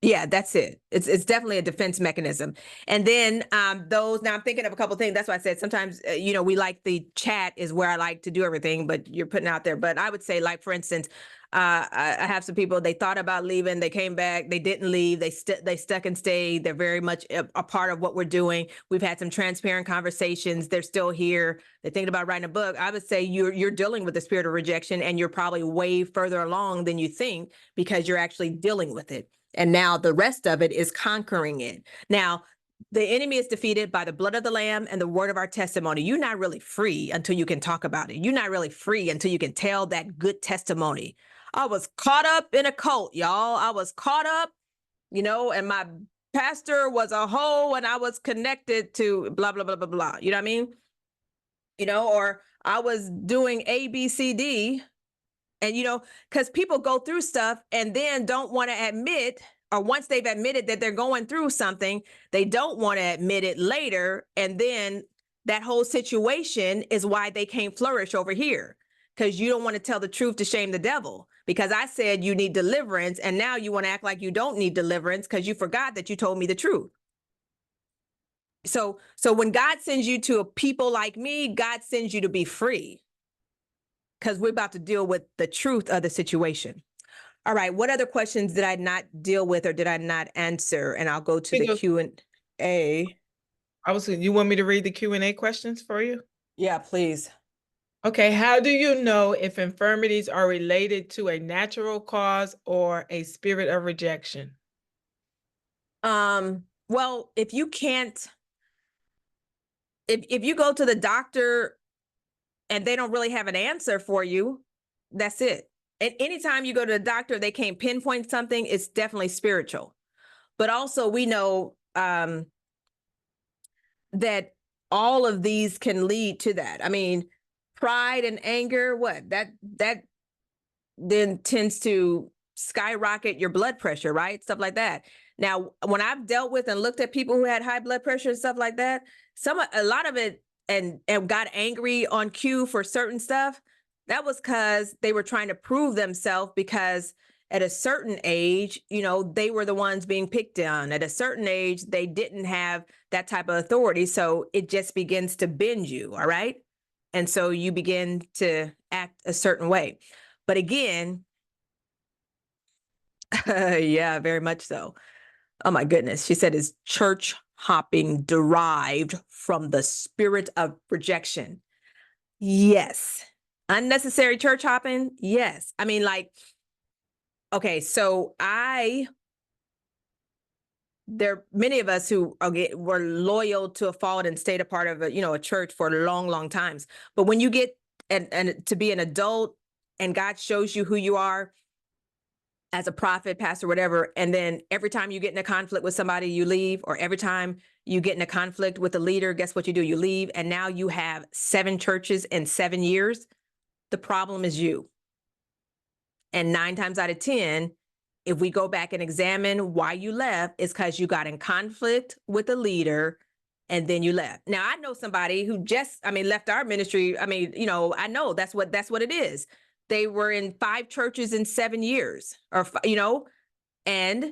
Yeah, that's it. It's definitely a defense mechanism. And then now I'm thinking of a couple of things. That's why I said sometimes, we like the chat is where I like to do everything, but you're putting out there. But I would say, like, for instance, I have some people, they thought about leaving, they came back, they didn't leave, they stuck and stayed. They're very much a part of what we're doing. We've had some transparent conversations. They're still here. They're thinking about writing a book. I would say you're dealing with the spirit of rejection, and you're probably way further along than you think, because you're actually dealing with it. And now the rest of it is conquering it. Now, the enemy is defeated by the blood of the Lamb and the word of our testimony. You're not really free until you can talk about it. You're not really free until you can tell that good testimony. I was caught up in a cult, y'all. I was caught up, and my pastor was a hoe, and I was connected to blah, blah, blah, blah, blah. You know what I mean? Or I was doing A, B, C, D, And, because people go through stuff and then don't want to admit, or once they've admitted that they're going through something, they don't want to admit it later. And then that whole situation is why they can't flourish over here. Because you don't want to tell the truth to shame the devil. Because I said you need deliverance, and now you want to act like you don't need deliverance because you forgot that you told me the truth. So when God sends you to a people like me, God sends you to be free. Because we're about to deal with the truth of the situation. All right. What other questions did I not deal with or did I not answer? And I'll go to the Q&A. You want me to read the Q&A questions for you? Yeah, please. Okay. How do you know if infirmities are related to a natural cause or a spirit of rejection? Well, if you can't, if you go to the doctor and they don't really have an answer for you, that's it. And anytime you go to the doctor, they can't pinpoint something, it's definitely spiritual. But also we know that all of these can lead to that. I mean, pride and anger, that then tends to skyrocket your blood pressure, right? Stuff like that. Now, when I've dealt with and looked at people who had high blood pressure and stuff like that, a lot of it and got angry on cue for certain stuff, that was because they were trying to prove themselves, because at a certain age, they were the ones being picked on. At a certain age, they didn't have that type of authority. So it just begins to bend you. All right. And so you begin to act a certain way. But again, yeah, very much so. Oh my goodness. She said, is church hopping derived from the spirit of rejection? Yes. Unnecessary church hopping? Yes. I mean, okay, so there are many of us who were loyal to a fault and stayed a part of a church for long, long times. But when you get and to be an adult and God shows you who you are as a prophet, pastor, whatever, and then every time you get in a conflict with somebody, you leave, or every time you get in a conflict with a leader, guess what you do? You leave, and now you have 7 churches in 7 years. The problem is you. And 9 times out of 10, if we go back and examine why you left, it's because you got in conflict with a leader and then you left. Now, I know somebody who left our ministry. I know that's what it is. They were in 5 churches in 7 years, and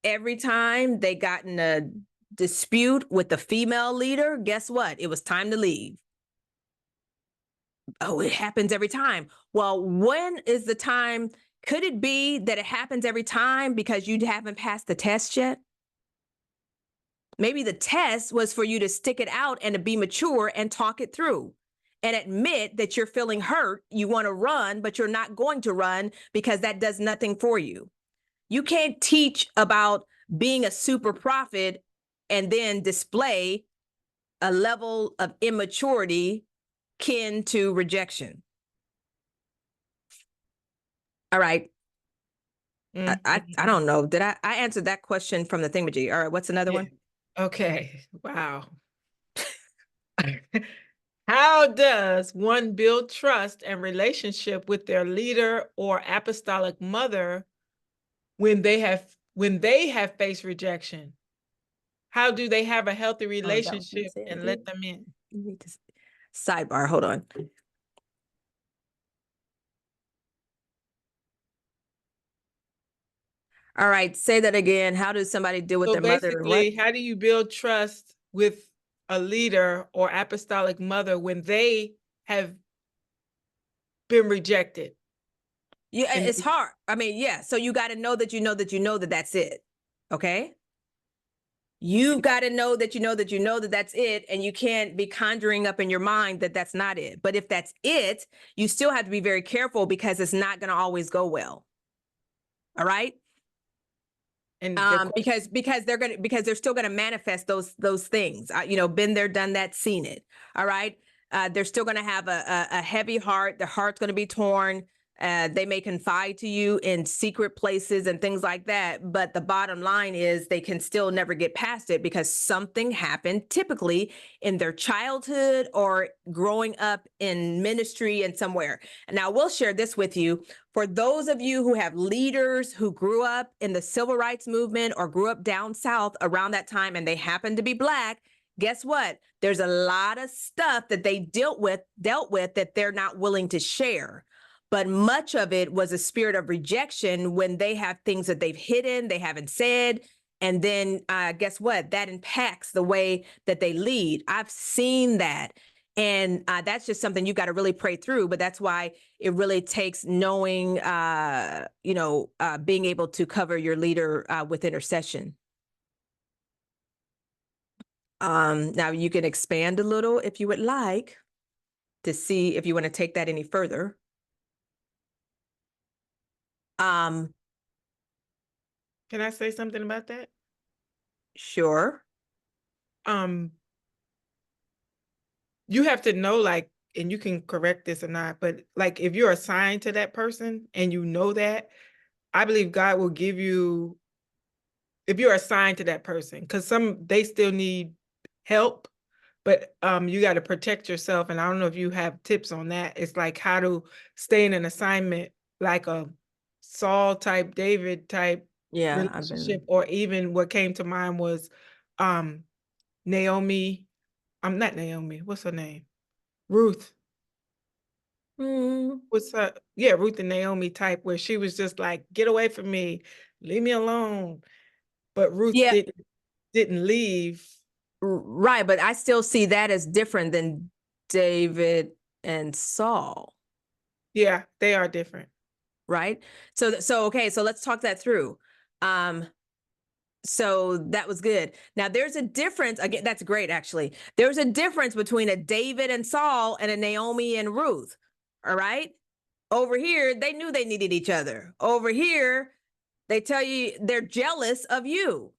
every time they got in a dispute with the female leader, guess what? It was time to leave. Oh, it happens every time. Well, when is the time? Could it be that it happens every time because you haven't passed the test yet? Maybe the test was for you to stick it out and to be mature and talk it through and admit that you're feeling hurt. You want to run, but you're not going to run because that does nothing for you. You can't teach about being a super prophet and then display a level of immaturity kin to rejection. All right. I don't know. Did I answered that question from the thingamajig? All right. What's another one? Okay. Wow. How does one build trust and relationship with their leader or apostolic mother when they have faced rejection? How do they have a healthy relationship and let them in? Sidebar, hold on. All right, say that again. How does somebody deal with their mother? Basically, how do you build trust with a leader or apostolic mother when they have been rejected? Yeah, it's hard. I mean, yeah. So you got to know that that's it. Okay. You've got to know that that's it. And you can't be conjuring up in your mind that that's not it. But if that's it, you still have to be very careful because it's not going to always go well. All right. And because they're still going to manifest those things. Been there, done that, seen it. All right. They're still going to have a heavy heart. Their heart's going to be torn. They may confide to you in secret places and things like that, but the bottom line is they can still never get past it because something happened typically in their childhood or growing up in ministry and somewhere. And now we'll share this with you. For those of you who have leaders who grew up in the civil rights movement or grew up down south around that time and they happen to be Black, guess what? There's a lot of stuff that they dealt with that they're not willing to share. But much of it was a spirit of rejection when they have things that they've hidden, they haven't said. And then guess what? That impacts the way that they lead. I've seen that. And that's just something you got to really pray through. But that's why it really takes knowing, being able to cover your leader with intercession. Now you can expand a little if you would like to see if you want to take that any further. Can I say something about that? Sure. You have to know, like, and you can correct this or not, but like if you're assigned to that person and you know that, I believe God will give you, if you're assigned to that person, because they still need help, but you got to protect yourself. And I don't know if you have tips on that. It's like how to stay in an assignment, like a Saul type, David type relationship, or even what came to mind was Naomi. I'm not Naomi. What's her name? Ruth. What's her? Yeah, Ruth and Naomi type, where she was just like, "Get away from me, leave me alone." But Ruth didn't leave. Right, but I still see that as different than David and Saul. Yeah, they are different. Right. So okay, so let's talk that through. So that was good. Now there's a difference. Again, that's great, actually. There's a difference between a David and Saul and a Naomi and Ruth. All right. Over here, they knew they needed each other. Over here, they tell you they're jealous of you.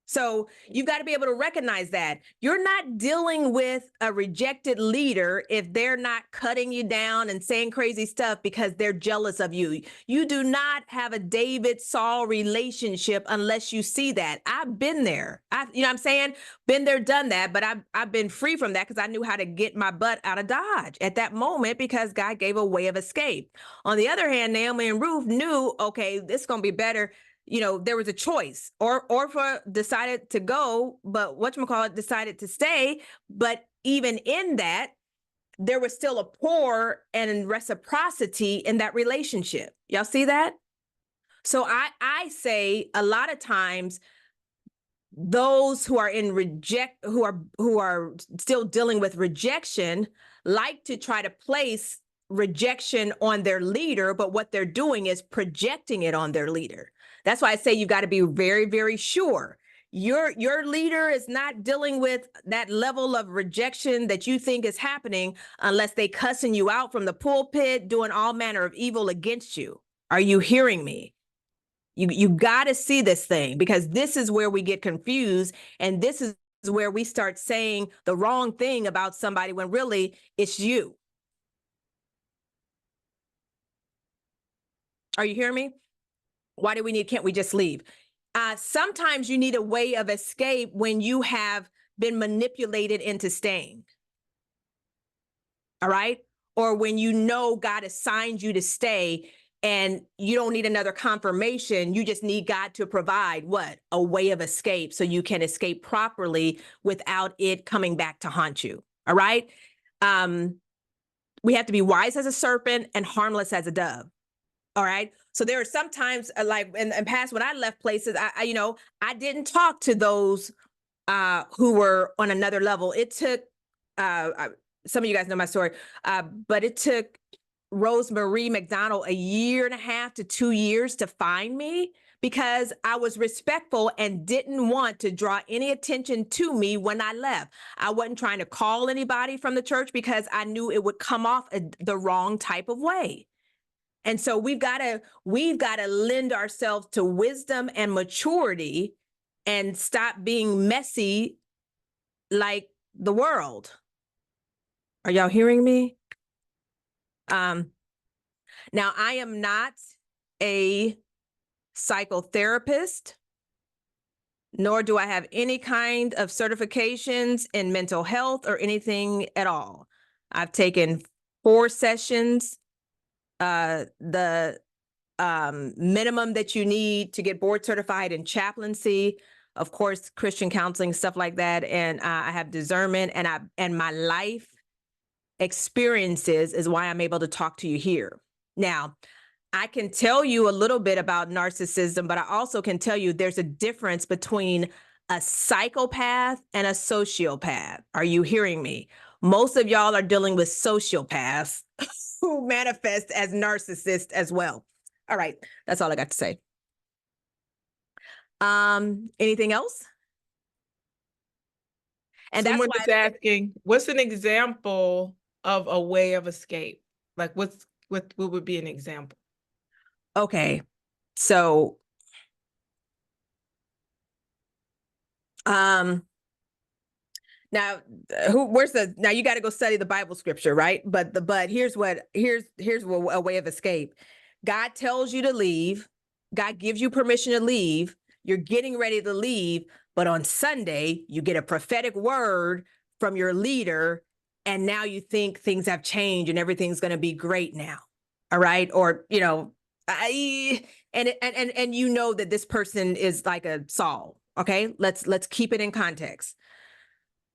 So you've got to be able to recognize that you're not dealing with a rejected leader if they're not cutting you down and saying crazy stuff because they're jealous of you. You do not have a David Saul relationship unless you see that. I've been there. You know what I'm saying? Been there, done that, but I've been free from that because I knew how to get my butt out of Dodge at that moment because God gave a way of escape. On the other hand, Naomi and Ruth knew, okay, this is going to be better. You know, there was a choice. Orpha decided to go, but whatchamacallit decided to stay. But even in that, there was still a pour and reciprocity in that relationship. Y'all see that? So I say a lot of times those who are who are still dealing with rejection like to try to place rejection on their leader, but what they're doing is projecting it on their leader. That's why I say you've got to be very, very sure your leader is not dealing with that level of rejection that you think is happening unless they cussing you out from the pulpit, doing all manner of evil against you. Are you hearing me? You got to see this thing because this is where we get confused, and this is where we start saying the wrong thing about somebody when really it's you. Are you hearing me? Why do we need, can't we just leave? Sometimes you need a way of escape when you have been manipulated into staying. All right? Or when you know God assigned you to stay and you don't need another confirmation, you just need God to provide what? A way of escape so you can escape properly without it coming back to haunt you. All right? We have to be wise as a serpent and harmless as a dove. All right. So there are sometimes like in past when I left places, I didn't talk to those who were on another level. It took some of you guys know my story, but it took Rosemarie McDonald 1.5 to 2 years to find me because I was respectful and didn't want to draw any attention to me when I left. I wasn't trying to call anybody from the church because I knew it would come off the wrong type of way. And so we've got to lend ourselves to wisdom and maturity and stop being messy like the world. Are y'all hearing me? Now, I am not a psychotherapist, nor do I have any kind of certifications in mental health or anything at all. I've taken 4 sessions. The minimum that you need to get board certified in chaplaincy, of course, Christian counseling, stuff like that. And I have discernment, and my life experiences is why I'm able to talk to you here. Now, I can tell you a little bit about narcissism, but I also can tell you there's a difference between a psychopath and a sociopath. Are you hearing me? Most of y'all are dealing with sociopaths who manifest as narcissists as well. All right, that's all I got to say. Anything else? And Someone that's is why asking, what's an example of a way of escape? Like what would be an example? okay. So now now you got to go study the Bible scripture, right? But here's what a way of escape. God tells you to leave. God gives you permission to leave. You're getting ready to leave, but on Sunday you get a prophetic word from your leader, and now you think things have changed and everything's going to be great now. All right? Or, and you know that this person is like a Saul. Okay? Let's keep it in context.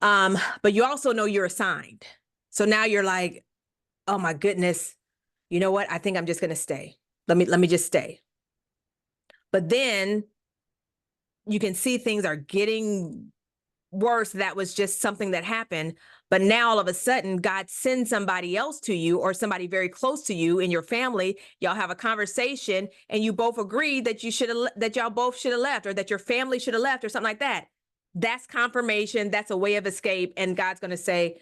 But you also know you're assigned. So now you're like, oh my goodness, you know what? I think I'm just gonna stay. Let me just stay. But then you can see things are getting worse. That was just something that happened. But now all of a sudden, God sends somebody else to you, or somebody very close to you in your family. Y'all have a conversation and you both agree that y'all both should have left, or that your family should have left, or something like that. That's confirmation. That's a way of escape. And God's going to say,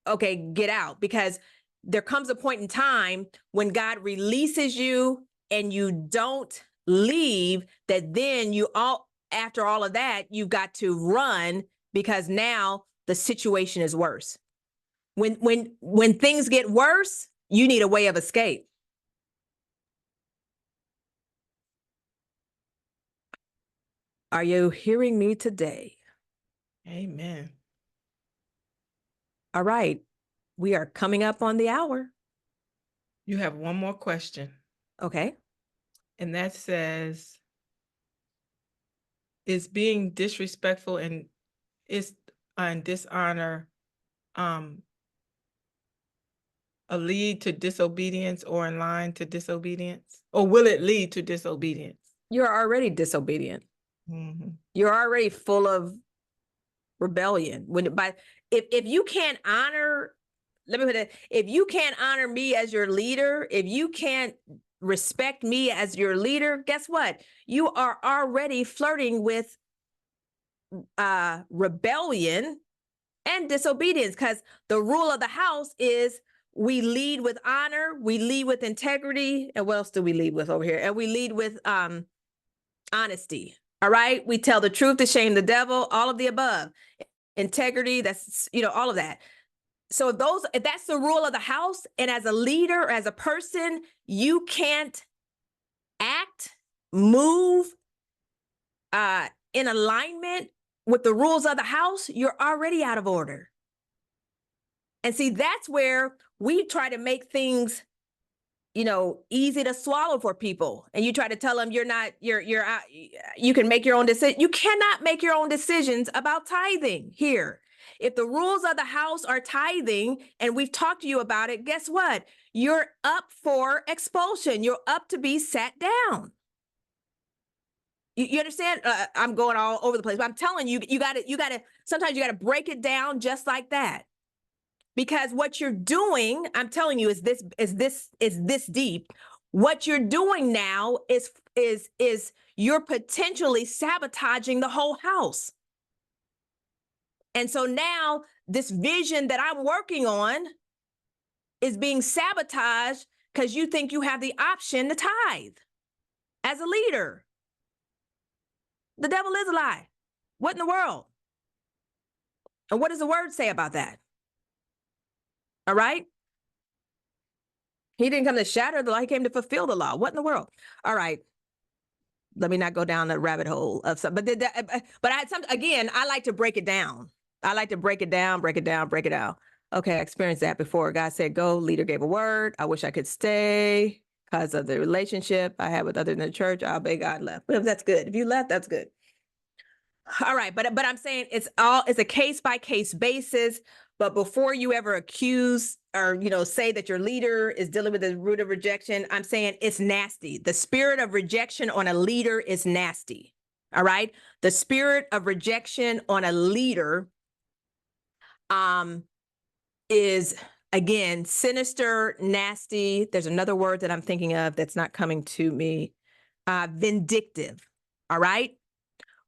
okay, get out. Because there comes a point in time when God releases you and you don't leave, that then after all of that, you've got to run, because now the situation is worse. When things get worse, you need a way of escape. Are you hearing me today? Amen. All right. We are coming up on the hour. You have one more question. Okay. And that says, is being disrespectful and dishonor a lead to disobedience, or in line to disobedience? Or will it lead to disobedience? You're already disobedient. Mm-hmm. You're already full of rebellion. If you can't honor, let me put it, if you can't honor me as your leader, if you can't respect me as your leader, guess what? You are already flirting with rebellion and disobedience, because the rule of the house is we lead with honor, we lead with integrity, and what else do we lead with over here? And we lead with honesty. All right, we tell the truth to shame the devil, all of the above. Integrity, that's all of that. So if that's the rule of the house, and as a leader or as a person, you can't act, move in alignment with the rules of the house, you're already out of order. And see, that's where we try to make things, easy to swallow for people. And you try to tell them you can make your own decision. You cannot make your own decisions about tithing here. If the rules of the house are tithing, and we've talked to you about it, guess what? You're up for expulsion. You're up to be sat down. You understand? I'm going all over the place, but I'm telling you, sometimes you got to break it down just like that. Because what you're doing, I'm telling you, is this deep. What you're doing now is you're potentially sabotaging the whole house. And so now this vision that I'm working on is being sabotaged because you think you have the option to tithe as a leader. The devil is a lie. What in the world? And what does the word say about that? All right. He didn't come to shatter the law. He came to fulfill the law. What in the world? All right. Let me not go down the rabbit hole of some, but again, I like to break it down. I like to break it down. Okay, I experienced that before. God said, go, leader gave a word. I wish I could stay because of the relationship I had with others in the church. I obey God, left. But that's good. If you left, that's good. All right, but I'm saying it's a case by case basis. But before you ever accuse or say that your leader is dealing with the root of rejection, I'm saying it's nasty. The spirit of rejection on a leader is nasty. All right, the spirit of rejection on a leader is, again, sinister, nasty. There's another word that I'm thinking of that's not coming to me. Vindictive. All right.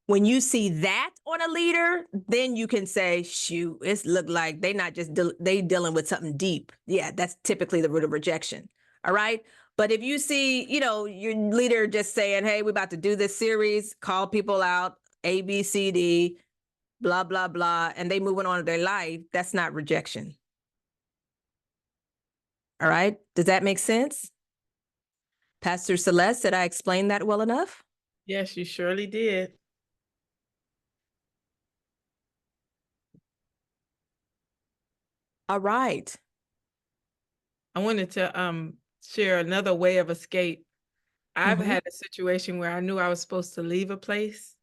When you see that on a leader, then you can say, shoot, it's look like they not just they dealing with something deep. Yeah, that's typically the root of rejection. All right. But if you see, your leader just saying, hey, we're about to do this series, call people out, A, B, C, D, blah, blah, blah, and they moving on with their life, that's not rejection. All right. Does that make sense? Pastor Celeste, did I explain that well enough? Yes, you surely did. All right. I wanted to share another way of escape. I've Mm-hmm. had a situation where I knew I was supposed to leave a place,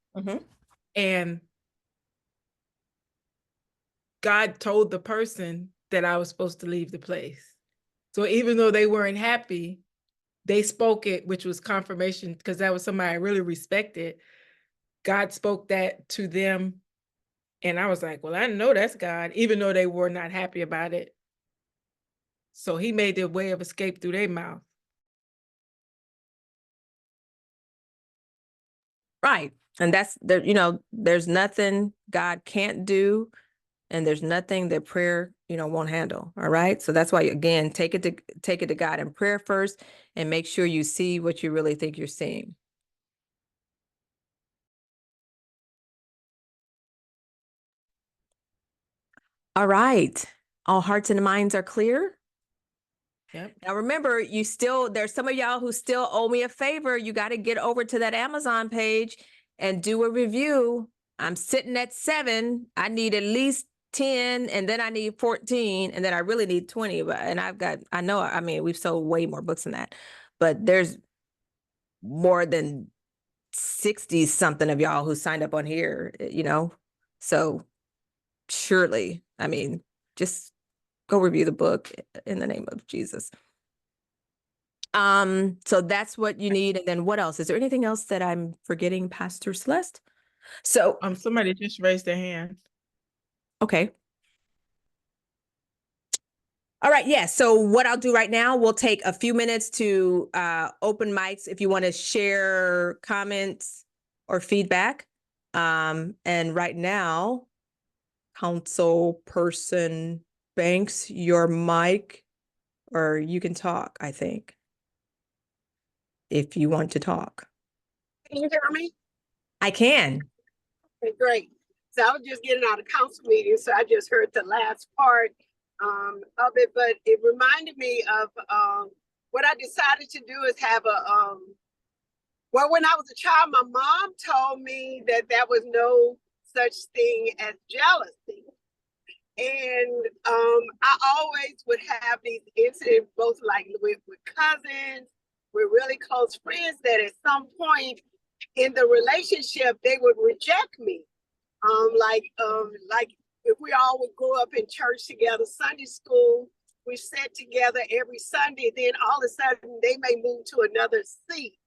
and God told the person that I was supposed to leave the place. So even though they weren't happy, they spoke it, which was confirmation, because that was somebody I really respected. God spoke that to them. And I was like, well, I know that's God, even though they were not happy about it. So he made their way of escape through their mouth. Right. And that's there's nothing God can't do, and there's nothing that prayer, won't handle. All right. So that's why, again, take it to God in prayer first, and make sure you see what you really think you're seeing. All right. All hearts and minds are clear. Yep. Now remember, there's some of y'all who still owe me a favor. You got to get over to that Amazon page and do a review. I'm sitting at 7. I need at least 10, and then I need 14, and then I really need 20. We've sold way more books than that, but there's more than 60 something of y'all who signed up on here, so surely, just go review the book in the name of Jesus. So that's what you need. And then what else? Is there anything else that I'm forgetting, Pastor Celeste? So, Somebody just raised their hand. okay. All right. Yeah. So what I'll do right now, we'll take a few minutes to open mics if you want to share comments or feedback. And right now, Council Person Banks, your mic, or you can talk, I think, if you want to talk. Can you hear me? I can. Okay, great. So I was just getting out of council meeting, so I just heard the last part of it, but it reminded me of what I decided to do is have well, when I was a child, my mom told me that there was no such thing as jealousy. And I always would have these incidents, both like with cousins, with really close friends, that at some point in the relationship, they would reject me. Like if we all would grow up in church together, Sunday school, we sat together every Sunday, then all of a sudden they may move to another seat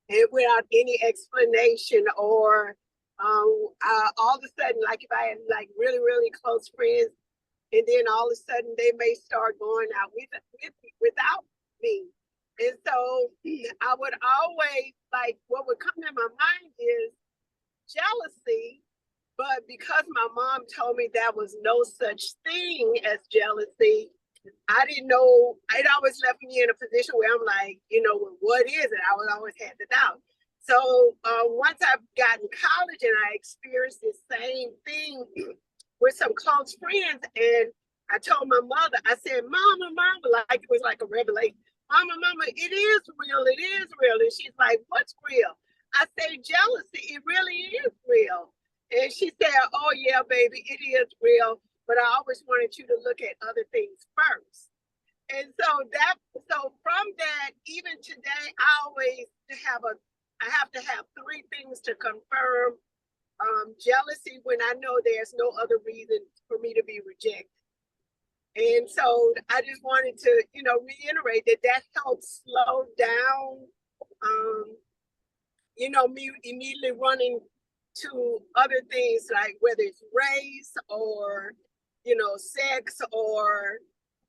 and without any explanation, or all of a sudden, like if I had like really, really close friends, and then all of a sudden they may start going out without me. And so I would always, like, what would come in my mind is jealousy. But because my mom told me there was no such thing as jealousy, I didn't know. It always left me in a position where I'm like, well, what is it? I would always have the doubt. So once I've gotten college and I experienced the same thing with some close friends, and I told my mother, I said, Mama, like it was like a revelation. Mama, it is real. It is real. And she's like, what's real? I say, jealousy. It really is real. And she said, oh, yeah, baby, it is real. But I always wanted you to look at other things first. And so from that, even today, I have to have three things to confirm jealousy when I know there's no other reason for me to be rejected. And so I just wanted to, reiterate that helps slow down, me immediately running to other things like whether it's race or, sex or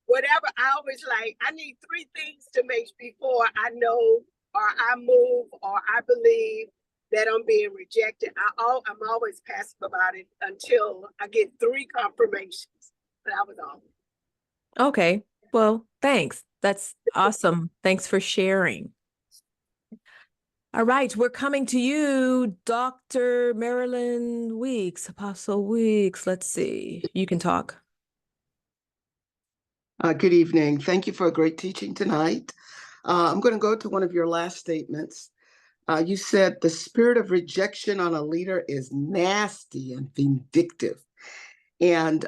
whatever. I need three things to make before I know or I move or I believe that I'm being rejected. I'm always passive about it until I get three confirmations. But I was all. Okay. Well, thanks. That's awesome. Thanks for sharing. All right. We're coming to you, Dr. Marilyn Weeks, Apostle Weeks. Let's see. You can talk. Good evening. Thank you for a great teaching tonight. I'm going to go to one of your last statements. You said the spirit of rejection on a leader is nasty and vindictive. And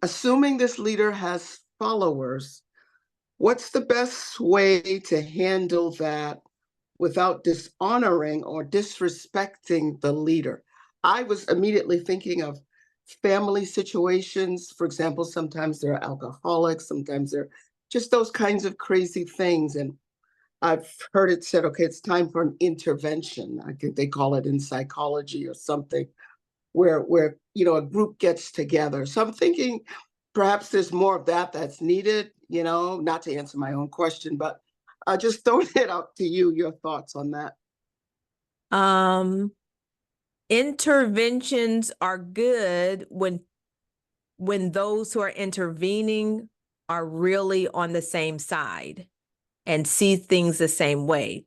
assuming this leader has followers, what's the best way to handle that without dishonoring or disrespecting the leader? I was immediately thinking of family situations. For example, sometimes they're alcoholics, sometimes they're just those kinds of crazy things. And I've heard it said, okay, it's time for an intervention. I think they call it in psychology or something, where a group gets together. So I'm thinking perhaps there's more of that that's needed, not to answer my own question, but just throwing it out to you, your thoughts on that. Interventions are good when those who are intervening are really on the same side and see things the same way.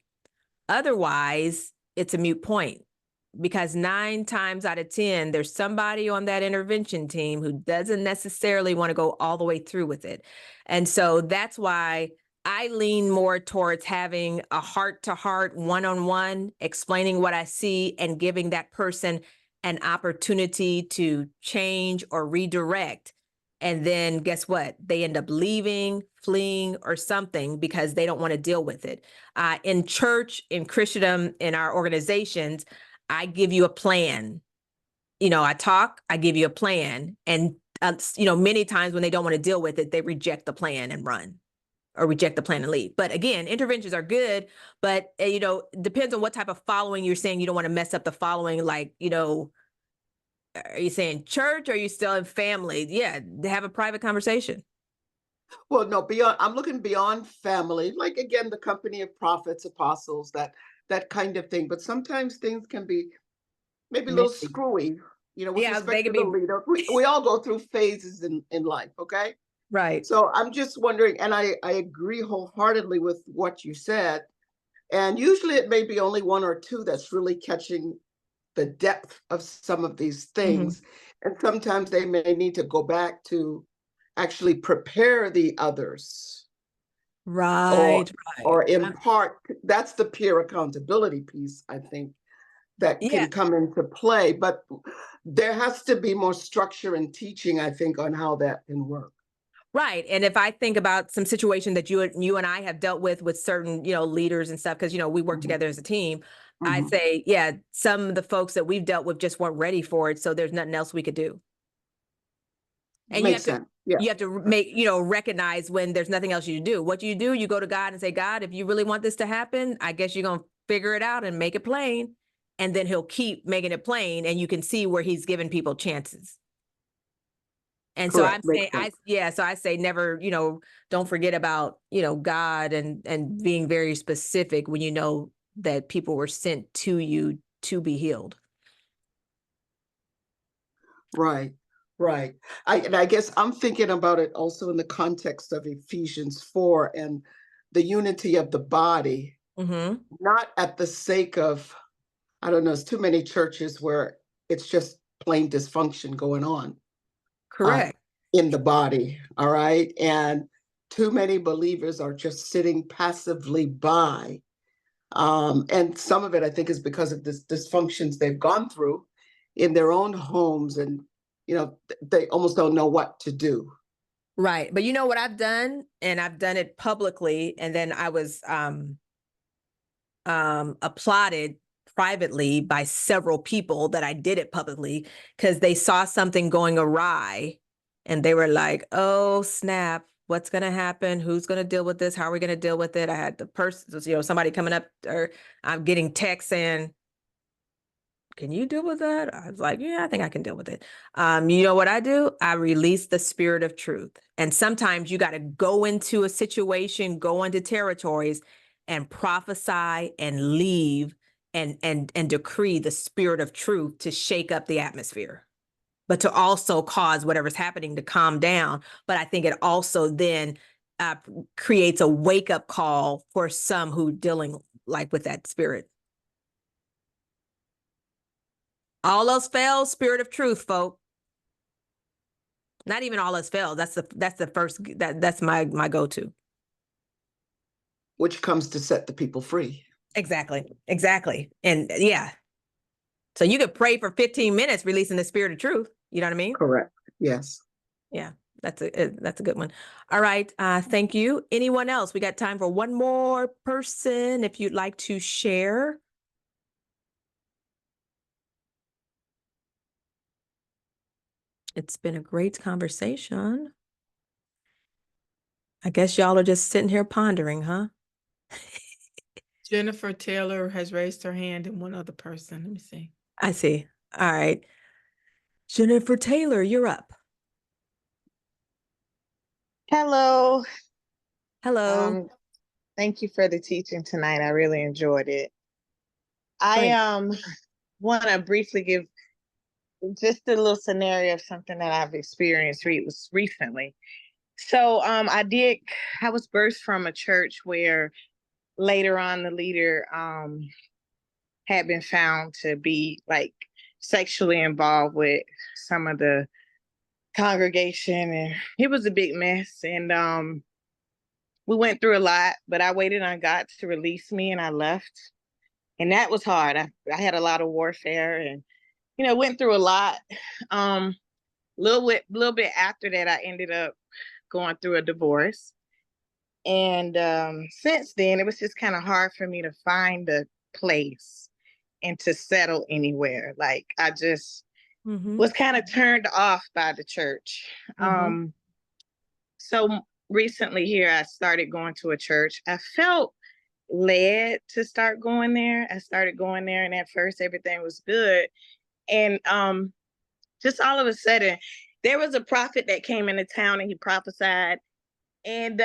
Otherwise, it's a moot point, because 9 times out of 10, there's somebody on that intervention team who doesn't necessarily want to go all the way through with it. And so that's why I lean more towards having a heart-to-heart, one-on-one, explaining what I see and giving that person an opportunity to change or redirect. And then guess what? They end up leaving, fleeing, or something because they don't want to deal with it. In church, in Christendom, in our organizations, I give you a plan. I give you a plan. And, many times when they don't want to deal with it, they reject the plan and run, or reject the plan and leave. But again, interventions are good, but, depends on what type of following you're saying. You don't want to mess up the following, like, are you saying church, or are you still in family? Yeah, have a private conversation. Well, no, I'm looking beyond family, like, again, the company of prophets, apostles, that kind of thing. But sometimes things can be maybe a little screwy, with respect to the leader. We all go through phases in life, okay? Right. So I'm just wondering, and I agree wholeheartedly with what you said. And usually it may be only one or two that's really catching the depth of some of these things. Mm-hmm. And sometimes they may need to go back to actually prepare the others. Right. Or in part, that's the peer accountability piece, I think, that can come into play. But there has to be more structure and teaching, I think, on how that can work. Right. And if I think about some situation that you and I have dealt with certain, leaders and stuff, because, we work together as a team, I say, some of the folks that we've dealt with just weren't ready for it. So there's nothing else we could do. And you have to make, recognize when there's nothing else you do. What you do, you go to God and say, God, if you really want this to happen, I guess you're going to figure it out and make it plain. And then he'll keep making it plain, and you can see where he's given people chances. And correct. So I say never, don't forget about, God and being very specific when you know that people were sent to you to be healed. Right. I guess I'm thinking about it also in the context of Ephesians 4 and the unity of the body, not at the sake of, I don't know, there's too many churches where it's just plain dysfunction going on. Correct. In the body, all right? And too many believers are just sitting passively by. And some of it, I think, is because of this dysfunctions they've gone through in their own homes, and they almost don't know what to do. Right. But you know what I've done, and I've done it publicly, and then I was applauded privately by several people that I did it publicly, because they saw something going awry and they were like, oh, snap. What's going to happen? Who's going to deal with this? How are we going to deal with it? I had the person, somebody coming up, or I'm getting texts saying, can you deal with that? I was like, yeah, I think I can deal with it. You know what I do? I release the spirit of truth. And sometimes you got to go into a situation, go into territories and prophesy and leave and decree the spirit of truth to shake up the atmosphere, but to also cause whatever's happening to calm down. But I think it also then creates a wake up call for some who dealing like with that spirit. All else fails, spirit of truth, folk. Not even all else fails. That's the first, that's my go-to. Which comes to set the people free. Exactly. And yeah. So you could pray for 15 minutes releasing the spirit of truth. You know what I mean? Correct. Yes. Yeah, that's a good one. All right. Thank you. Anyone else? We got time for one more person if you'd like to share. It's been a great conversation. I guess y'all are just sitting here pondering, huh? Jennifer Taylor has raised her hand, and one other person. Let me see. I see. All right. Jennifer Taylor, you're up. Hello. Hello. Thank you for the teaching tonight. I really enjoyed it. Great. I want to briefly give just a little scenario of something that I've experienced recently. So I was birthed from a church where later on the leader had been found to be like sexually involved with some of the congregation, and it was a big mess. And we went through a lot, but I waited on God to release me, and I left. And that was hard. I had a lot of warfare, and went through a lot. Little bit after that, I ended up going through a divorce. And since then, it was just kind of hard for me to find a place and to settle anywhere. Like I just was kind of turned off by the church. So recently here, I started going to a church. I felt led to start going there. I started going there, and at first everything was good. And just all of a sudden, there was a prophet that came into town, and he prophesied. And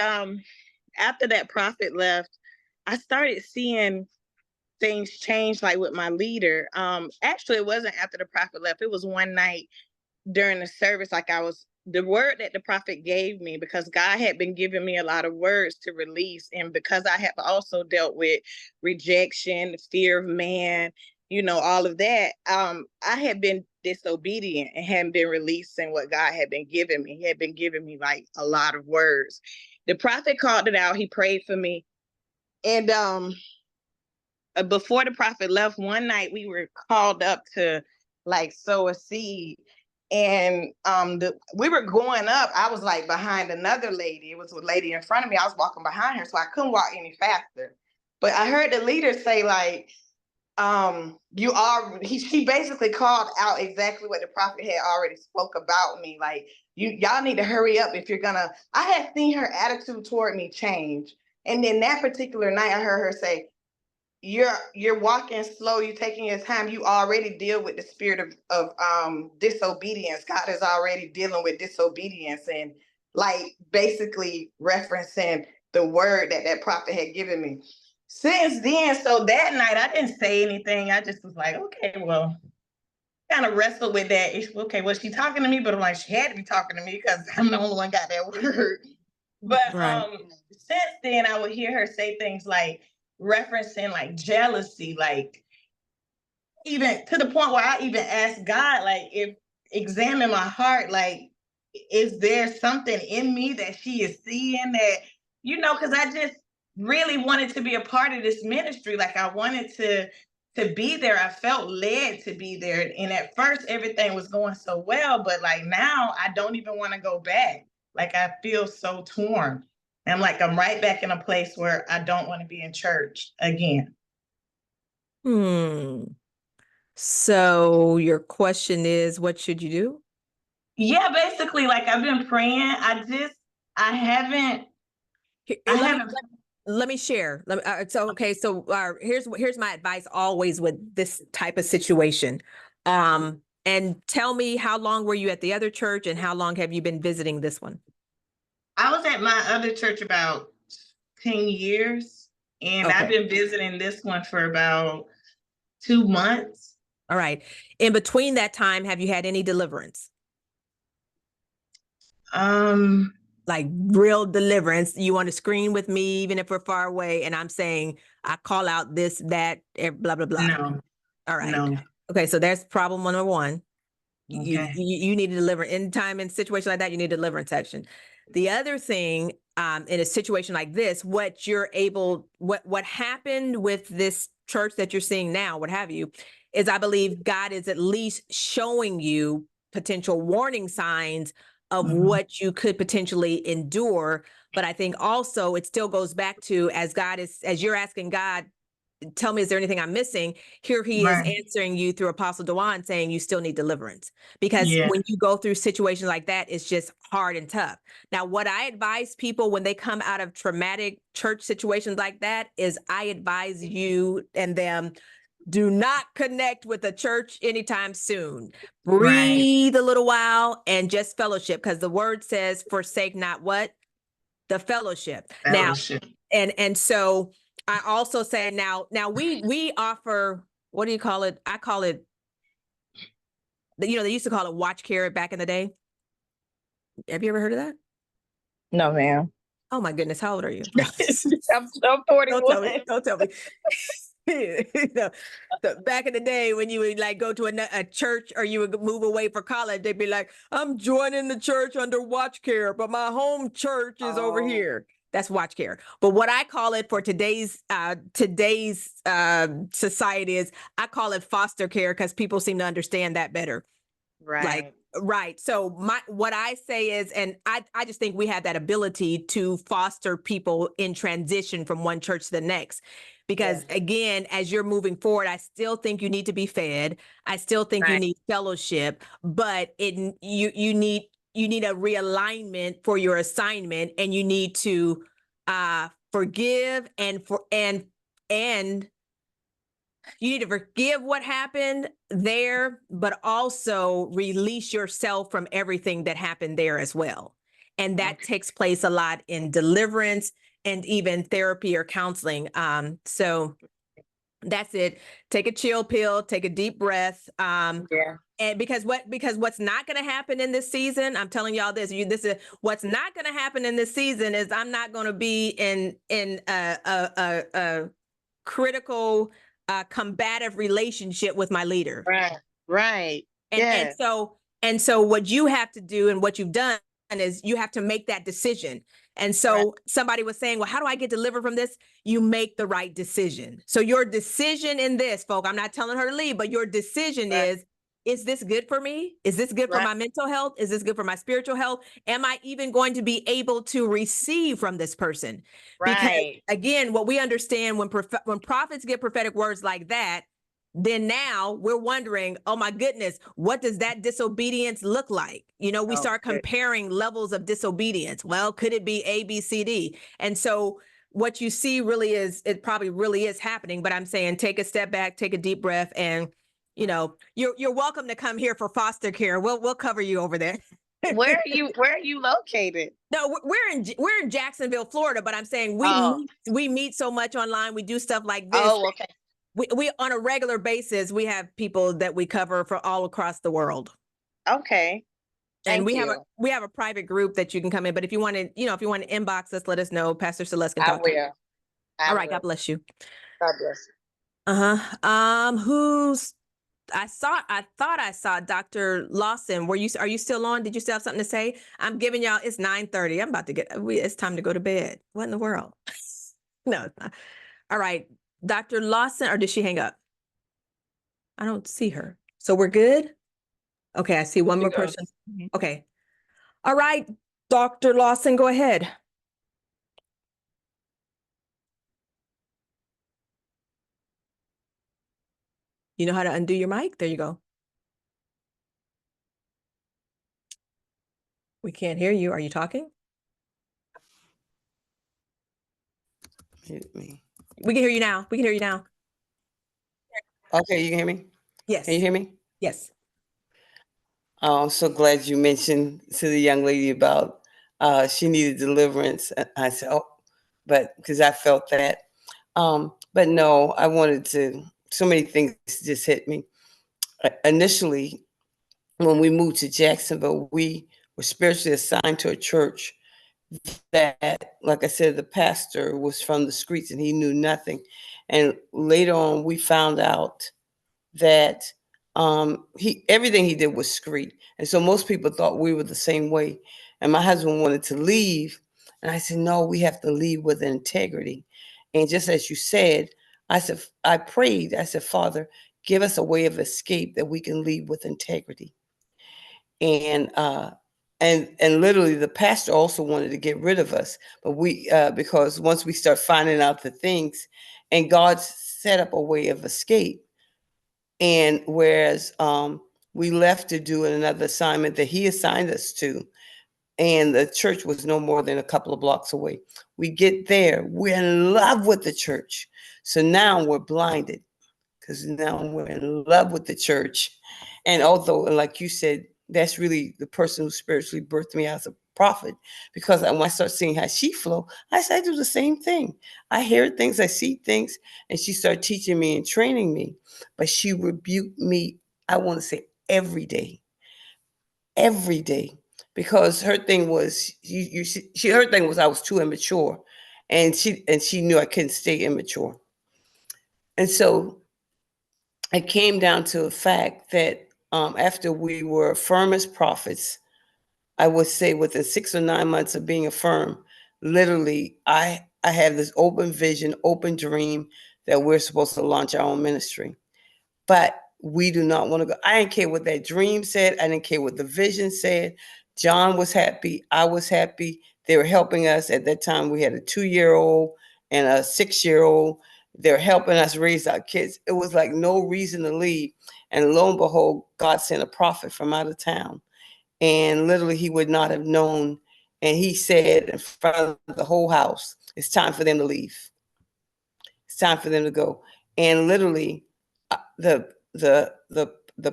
after that prophet left, I started seeing things change, like with my leader. Actually, it wasn't after the prophet left. It was one night during the service, the word that the prophet gave me, because God had been giving me a lot of words to release. And because I have also dealt with rejection, the fear of man, all of that, I had been disobedient and hadn't been releasing what God had been giving me. He had been giving me like a lot of words. The prophet called it out. He prayed for me. And before the prophet left, one night we were called up to like sow a seed. And we were going up. I was like behind another lady. It was a lady in front of me. I was walking behind her, so I couldn't walk any faster. But I heard the leader say, like, she basically called out exactly what the prophet had already spoke about me. Like, y'all need to hurry up if you're gonna. I had seen her attitude toward me change. And then that particular night, I heard her say, you're walking slow, you're taking your time, you already deal with the spirit of disobedience. God is already dealing with disobedience, and like basically referencing the word that prophet had given me. Since then, so that night I didn't say anything. I just was like, okay, well, kind of wrestled with that. Okay, was she talking to me? But I'm like, she had to be talking to me because I'm the only one got that word. But since then, I would hear her say things like, referencing like jealousy, like even to the point where I even asked God, like, examine my heart, like, is there something in me that she is seeing that, because I just really wanted to be a part of this ministry. Like I wanted to be there. I felt led to be there. And at first everything was going so well, but like now I don't even want to go back. Like I feel so torn. And like I'm right back in a place where I don't want to be in church again. So your question is, what should you do? Yeah, basically, like I've been praying. I haven't. Let me share. Here's my advice always with this type of situation. And tell me, how long were you at the other church and how long have you been visiting this one? I was at my other church about 10 years, and Okay. I've been visiting this one for about 2 months. All right. In between that time, have you had any deliverance? Like real deliverance. You want to screen with me, even if we're far away, and I'm saying, I call out this, that, blah, blah, blah. No. All right. No. Okay. So there's problem number one. Okay. You need to deliver in time, in a situation like that, you need a deliverance action. The other thing, in a situation like this, what happened with this church that you're seeing now, what have you, is I believe God is at least showing you potential warning signs of what you could potentially endure. But I think also it still goes back to, as you're asking God, tell me, is there anything I'm missing? Here he is answering you through Apostle Dwann, saying you still need deliverance. Because when you go through situations like that, it's just hard and tough. Now, what I advise people when they come out of traumatic church situations like that is I advise you and them, do not connect with a church anytime soon. Breathe a little while and just fellowship, because the word says, forsake not what? The fellowship. Now, and so I also say now we offer, what do you call it? I call it, they used to call it watch care back in the day. Have you ever heard of that? No, ma'am. Oh my goodness, how old are you? I'm 41. Don't tell me. Back in the day when you would like go to a church or you would move away for college, they'd be like, I'm joining the church under watch care, but my home church is over here. That's watch care. But what I call it for today's society is, I call it foster care, because people seem to understand that better. Right. So what I say is, and I just think we have that ability to foster people in transition from one church to the next. Because again, as you're moving forward, I still think you need to be fed. I still think you need fellowship, but you need a realignment for your assignment, and you need to forgive and you need to forgive what happened there, but also release yourself from everything that happened there as well. And that takes place a lot in deliverance and even therapy or counseling. So that's it. Take a chill pill, take a deep breath. And because what's not going to happen in this season, I'm telling y'all this is what's not going to happen in this season is I'm not going to be in a critical, combative relationship with my leader. Right. And so what you have to do and what you've done is you have to make that decision. And so somebody was saying, well, how do I get delivered from this? You make the right decision. So your decision in this, folk, I'm not telling her to leave, but your decision is this good for me? Is this good for my mental health? Is this good for my spiritual health? Am I even going to be able to receive from this person? Because again, what we understand when prophets get prophetic words like that, then now we're wondering, oh my goodness, what does that disobedience look like? We start comparing levels of disobedience. Well, could it be A, B, C, D? And so what you see really is, it probably really is happening, but I'm saying take a step back, take a deep breath, and you're welcome to come here for foster care. We'll cover you over there. Where are you located? No, we're in Jacksonville, Florida, but I'm saying we meet so much online. We do stuff like this. Oh, okay. We on a regular basis, we have people that we cover for all across the world. Okay. And we have a private group that you can come in. But if you want to, if you want to inbox us, let us know. Pastor Celeste can talk to you. All right. God bless you. God bless you. Who's I thought I saw Dr. Lawson. Are you still on? Did you still have something to say? I'm giving y'all, it's 9:30. I'm about to it's time to go to bed. What in the world? No, it's not. All right. Dr. Lawson, or did she hang up? I don't see her. So we're good? Okay, I see one more goes. person. Okay. All right, Dr. Lawson, go ahead. You know how to undo your mic? There you go. We can't hear you. Are you talking? Hit me. We can hear you now. We can hear you now. Okay, you can hear me? Yes. Can you hear me? Yes. Oh, I'm so glad you mentioned to the young lady about she needed deliverance. I said, oh, but because I felt that. But no, I wanted to, so many things just hit me. Initially, when we moved to Jacksonville, we were spiritually assigned to a church that, like I said, the pastor was from the streets and he knew nothing. And later on, we found out that he everything he did was street, and so most people thought we were the same way. And my husband wanted to leave, and I said, "No, we have to leave with integrity." And just as you said, I prayed. I said, "Father, give us a way of escape that we can leave with integrity." And and literally, the pastor also wanted to get rid of us, but we because once we start finding out the things, and God set up a way of escape. And whereas we left to do another assignment that he assigned us to, and the church was no more than a couple of blocks away. We get there, we're in love with the church. So now we're blinded because now we're in love with the church. And although, like you said, that's really the person who spiritually birthed me as a prophet, because when I start seeing how she flow, I said, I do the same thing. I hear things, I see things, and she started teaching me and training me. But she rebuked me, I want to say every day, because her thing was, her thing was I was too immature, and she knew I couldn't stay immature. And so it came down to the fact that after we were affirmed as prophets, I would say within 6 or 9 months of being affirmed, literally, I have this open vision, open dream that we're supposed to launch our own ministry. But we do not want to go. I didn't care what that dream said. I didn't care what the vision said. John was happy. I was happy. They were helping us. At that time, we had a 2-year-old and a 6-year-old. They're helping us raise our kids. It was like no reason to leave. And lo and behold, God sent a prophet from out of town. And literally, he would not have known. And he said in front of the whole house, it's time for them to leave. It's time for them to go. And literally, the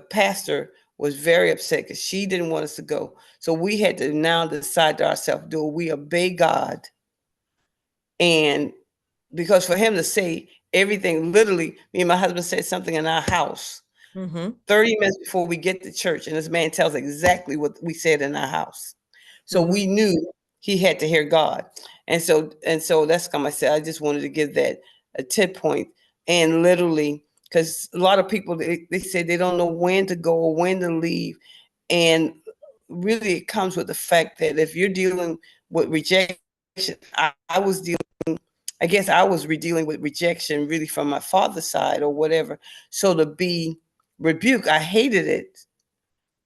pastor was very upset because she didn't want us to go. So we had to now decide to ourselves, do we obey God? And because for him to say everything, literally, me and my husband said something in our house 30 minutes before we get to church, and this man tells exactly what we said in our house. So we knew he had to hear God. And so that's how I said, I just wanted to give that a tip point. And literally, because a lot of people, they say they don't know when to go or when to leave. And really, it comes with the fact that if you're dealing with rejection, I was dealing, I guess I was dealing with rejection really from my father's side or whatever. So to be rebuked, I hated it,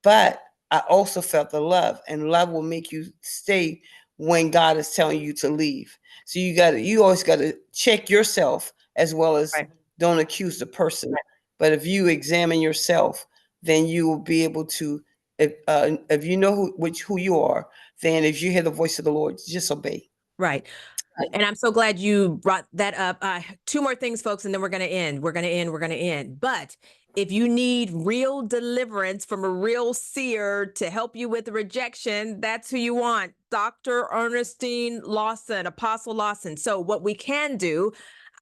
but I also felt the love, and love will make you stay when God is telling you to leave. So you always got to check yourself as well as don't accuse the person. But if you examine yourself, then you will be able to, if you know who you are, then if you hear the voice of the Lord, just obey. Right. And I'm so glad you brought that up. 2 more things, folks, and then we're going to end. We're going to end. But if you need real deliverance from a real seer to help you with the rejection, that's who you want. Dr. Ernestine Lawson, Apostle Lawson. So what we can do,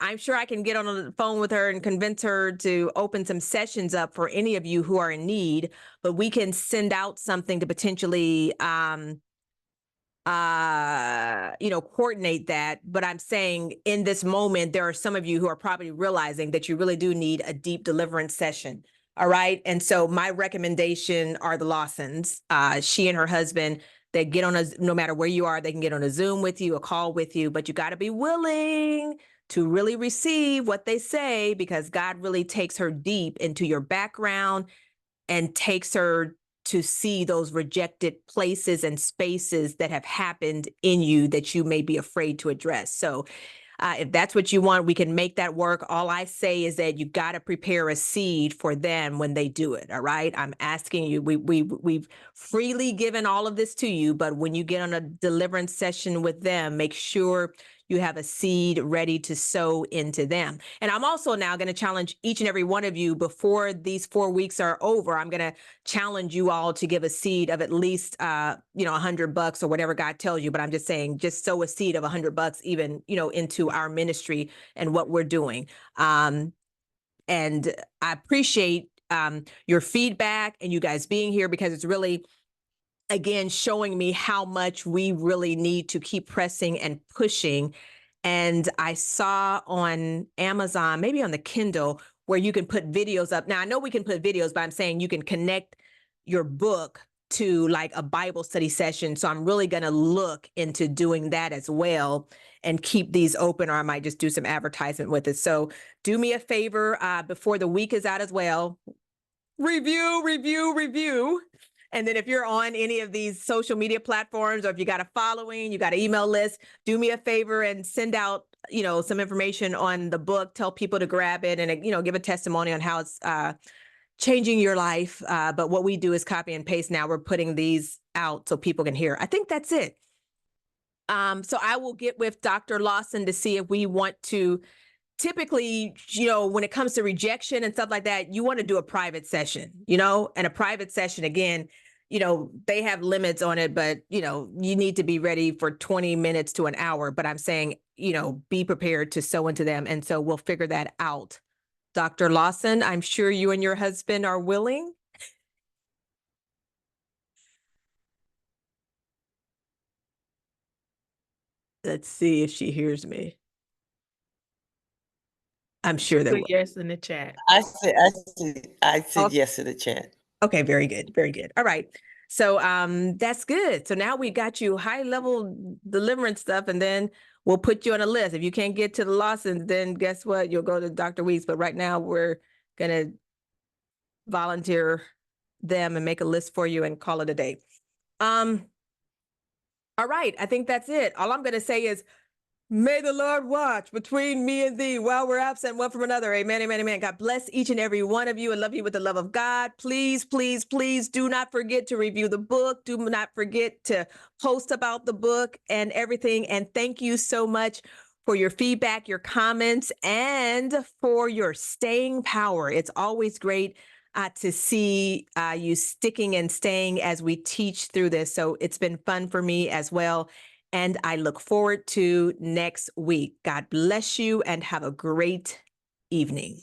I'm sure I can get on the phone with her and convince her to open some sessions up for any of you who are in need, but we can send out something to potentially, coordinate that. But I'm saying in this moment, there are some of you who are probably realizing that you really do need a deep deliverance session. All right. And so my recommendation are the Lawsons. She and her husband, they get on no matter where you are, they can get on a Zoom with you, a call with you, but you got to be willing to really receive what they say, because God really takes her deep into your background and takes her to see those rejected places and spaces that have happened in you that you may be afraid to address. So if that's what you want, we can make that work. All I say is that you got to prepare a seed for them when they do it. All right. I'm asking you, we've freely given all of this to you, but when you get on a deliverance session with them, make sure you have a seed ready to sow into them. And I'm also now going to challenge each and every one of you before these 4 weeks are over. I'm going to challenge you all to give a seed of at least, $100 or whatever God tells you. But I'm just saying, just sow a seed of $100, even, into our ministry and what we're doing. And I appreciate your feedback and you guys being here, because it's really, again, showing me how much we really need to keep pressing and pushing. And I saw on Amazon, maybe on the Kindle, where you can put videos up. Now, I know we can put videos, but I'm saying you can connect your book to like a Bible study session. So I'm really going to look into doing that as well and keep these open, or I might just do some advertisement with it. So do me a favor before the week is out as well. Review. And then if you're on any of these social media platforms, or if you got a following, you got an email list, do me a favor and send out, some information on the book. Tell people to grab it and, give a testimony on how it's changing your life. But what we do is copy and paste. Now we're putting these out so people can hear. I think that's it. So I will get with Dr. Lawson to see if we want to. Typically, when it comes to rejection and stuff like that, you want to do a private session, and a private session, again, they have limits on it, but, you need to be ready for 20 minutes to an hour. But I'm saying, be prepared to sow into them. And so we'll figure that out. Dr. Lawson, I'm sure you and your husband are willing. Let's see if she hears me. I'm sure they Put will. yes in the chat. I said yes to the chat. Okay, very good. Very good. All right. So that's good. So now we got you high level deliverance stuff, and then we'll put you on a list. If you can't get to the Lawsons, then guess what? You'll go to Dr. Weeks. But right now we're gonna volunteer them and make a list for you and call it a day. All right, I think that's it. All I'm gonna say is, may the Lord watch between me and thee while we're absent one from another. Amen, amen, amen. God bless each and every one of you. I love you with the love of God. Please, please, please do not forget to review the book. Do not forget to post about the book and everything. And thank you so much for your feedback, your comments, and for your staying power. It's always great to see you sticking and staying as we teach through this. So it's been fun for me as well. And I look forward to next week. God bless you and have a great evening.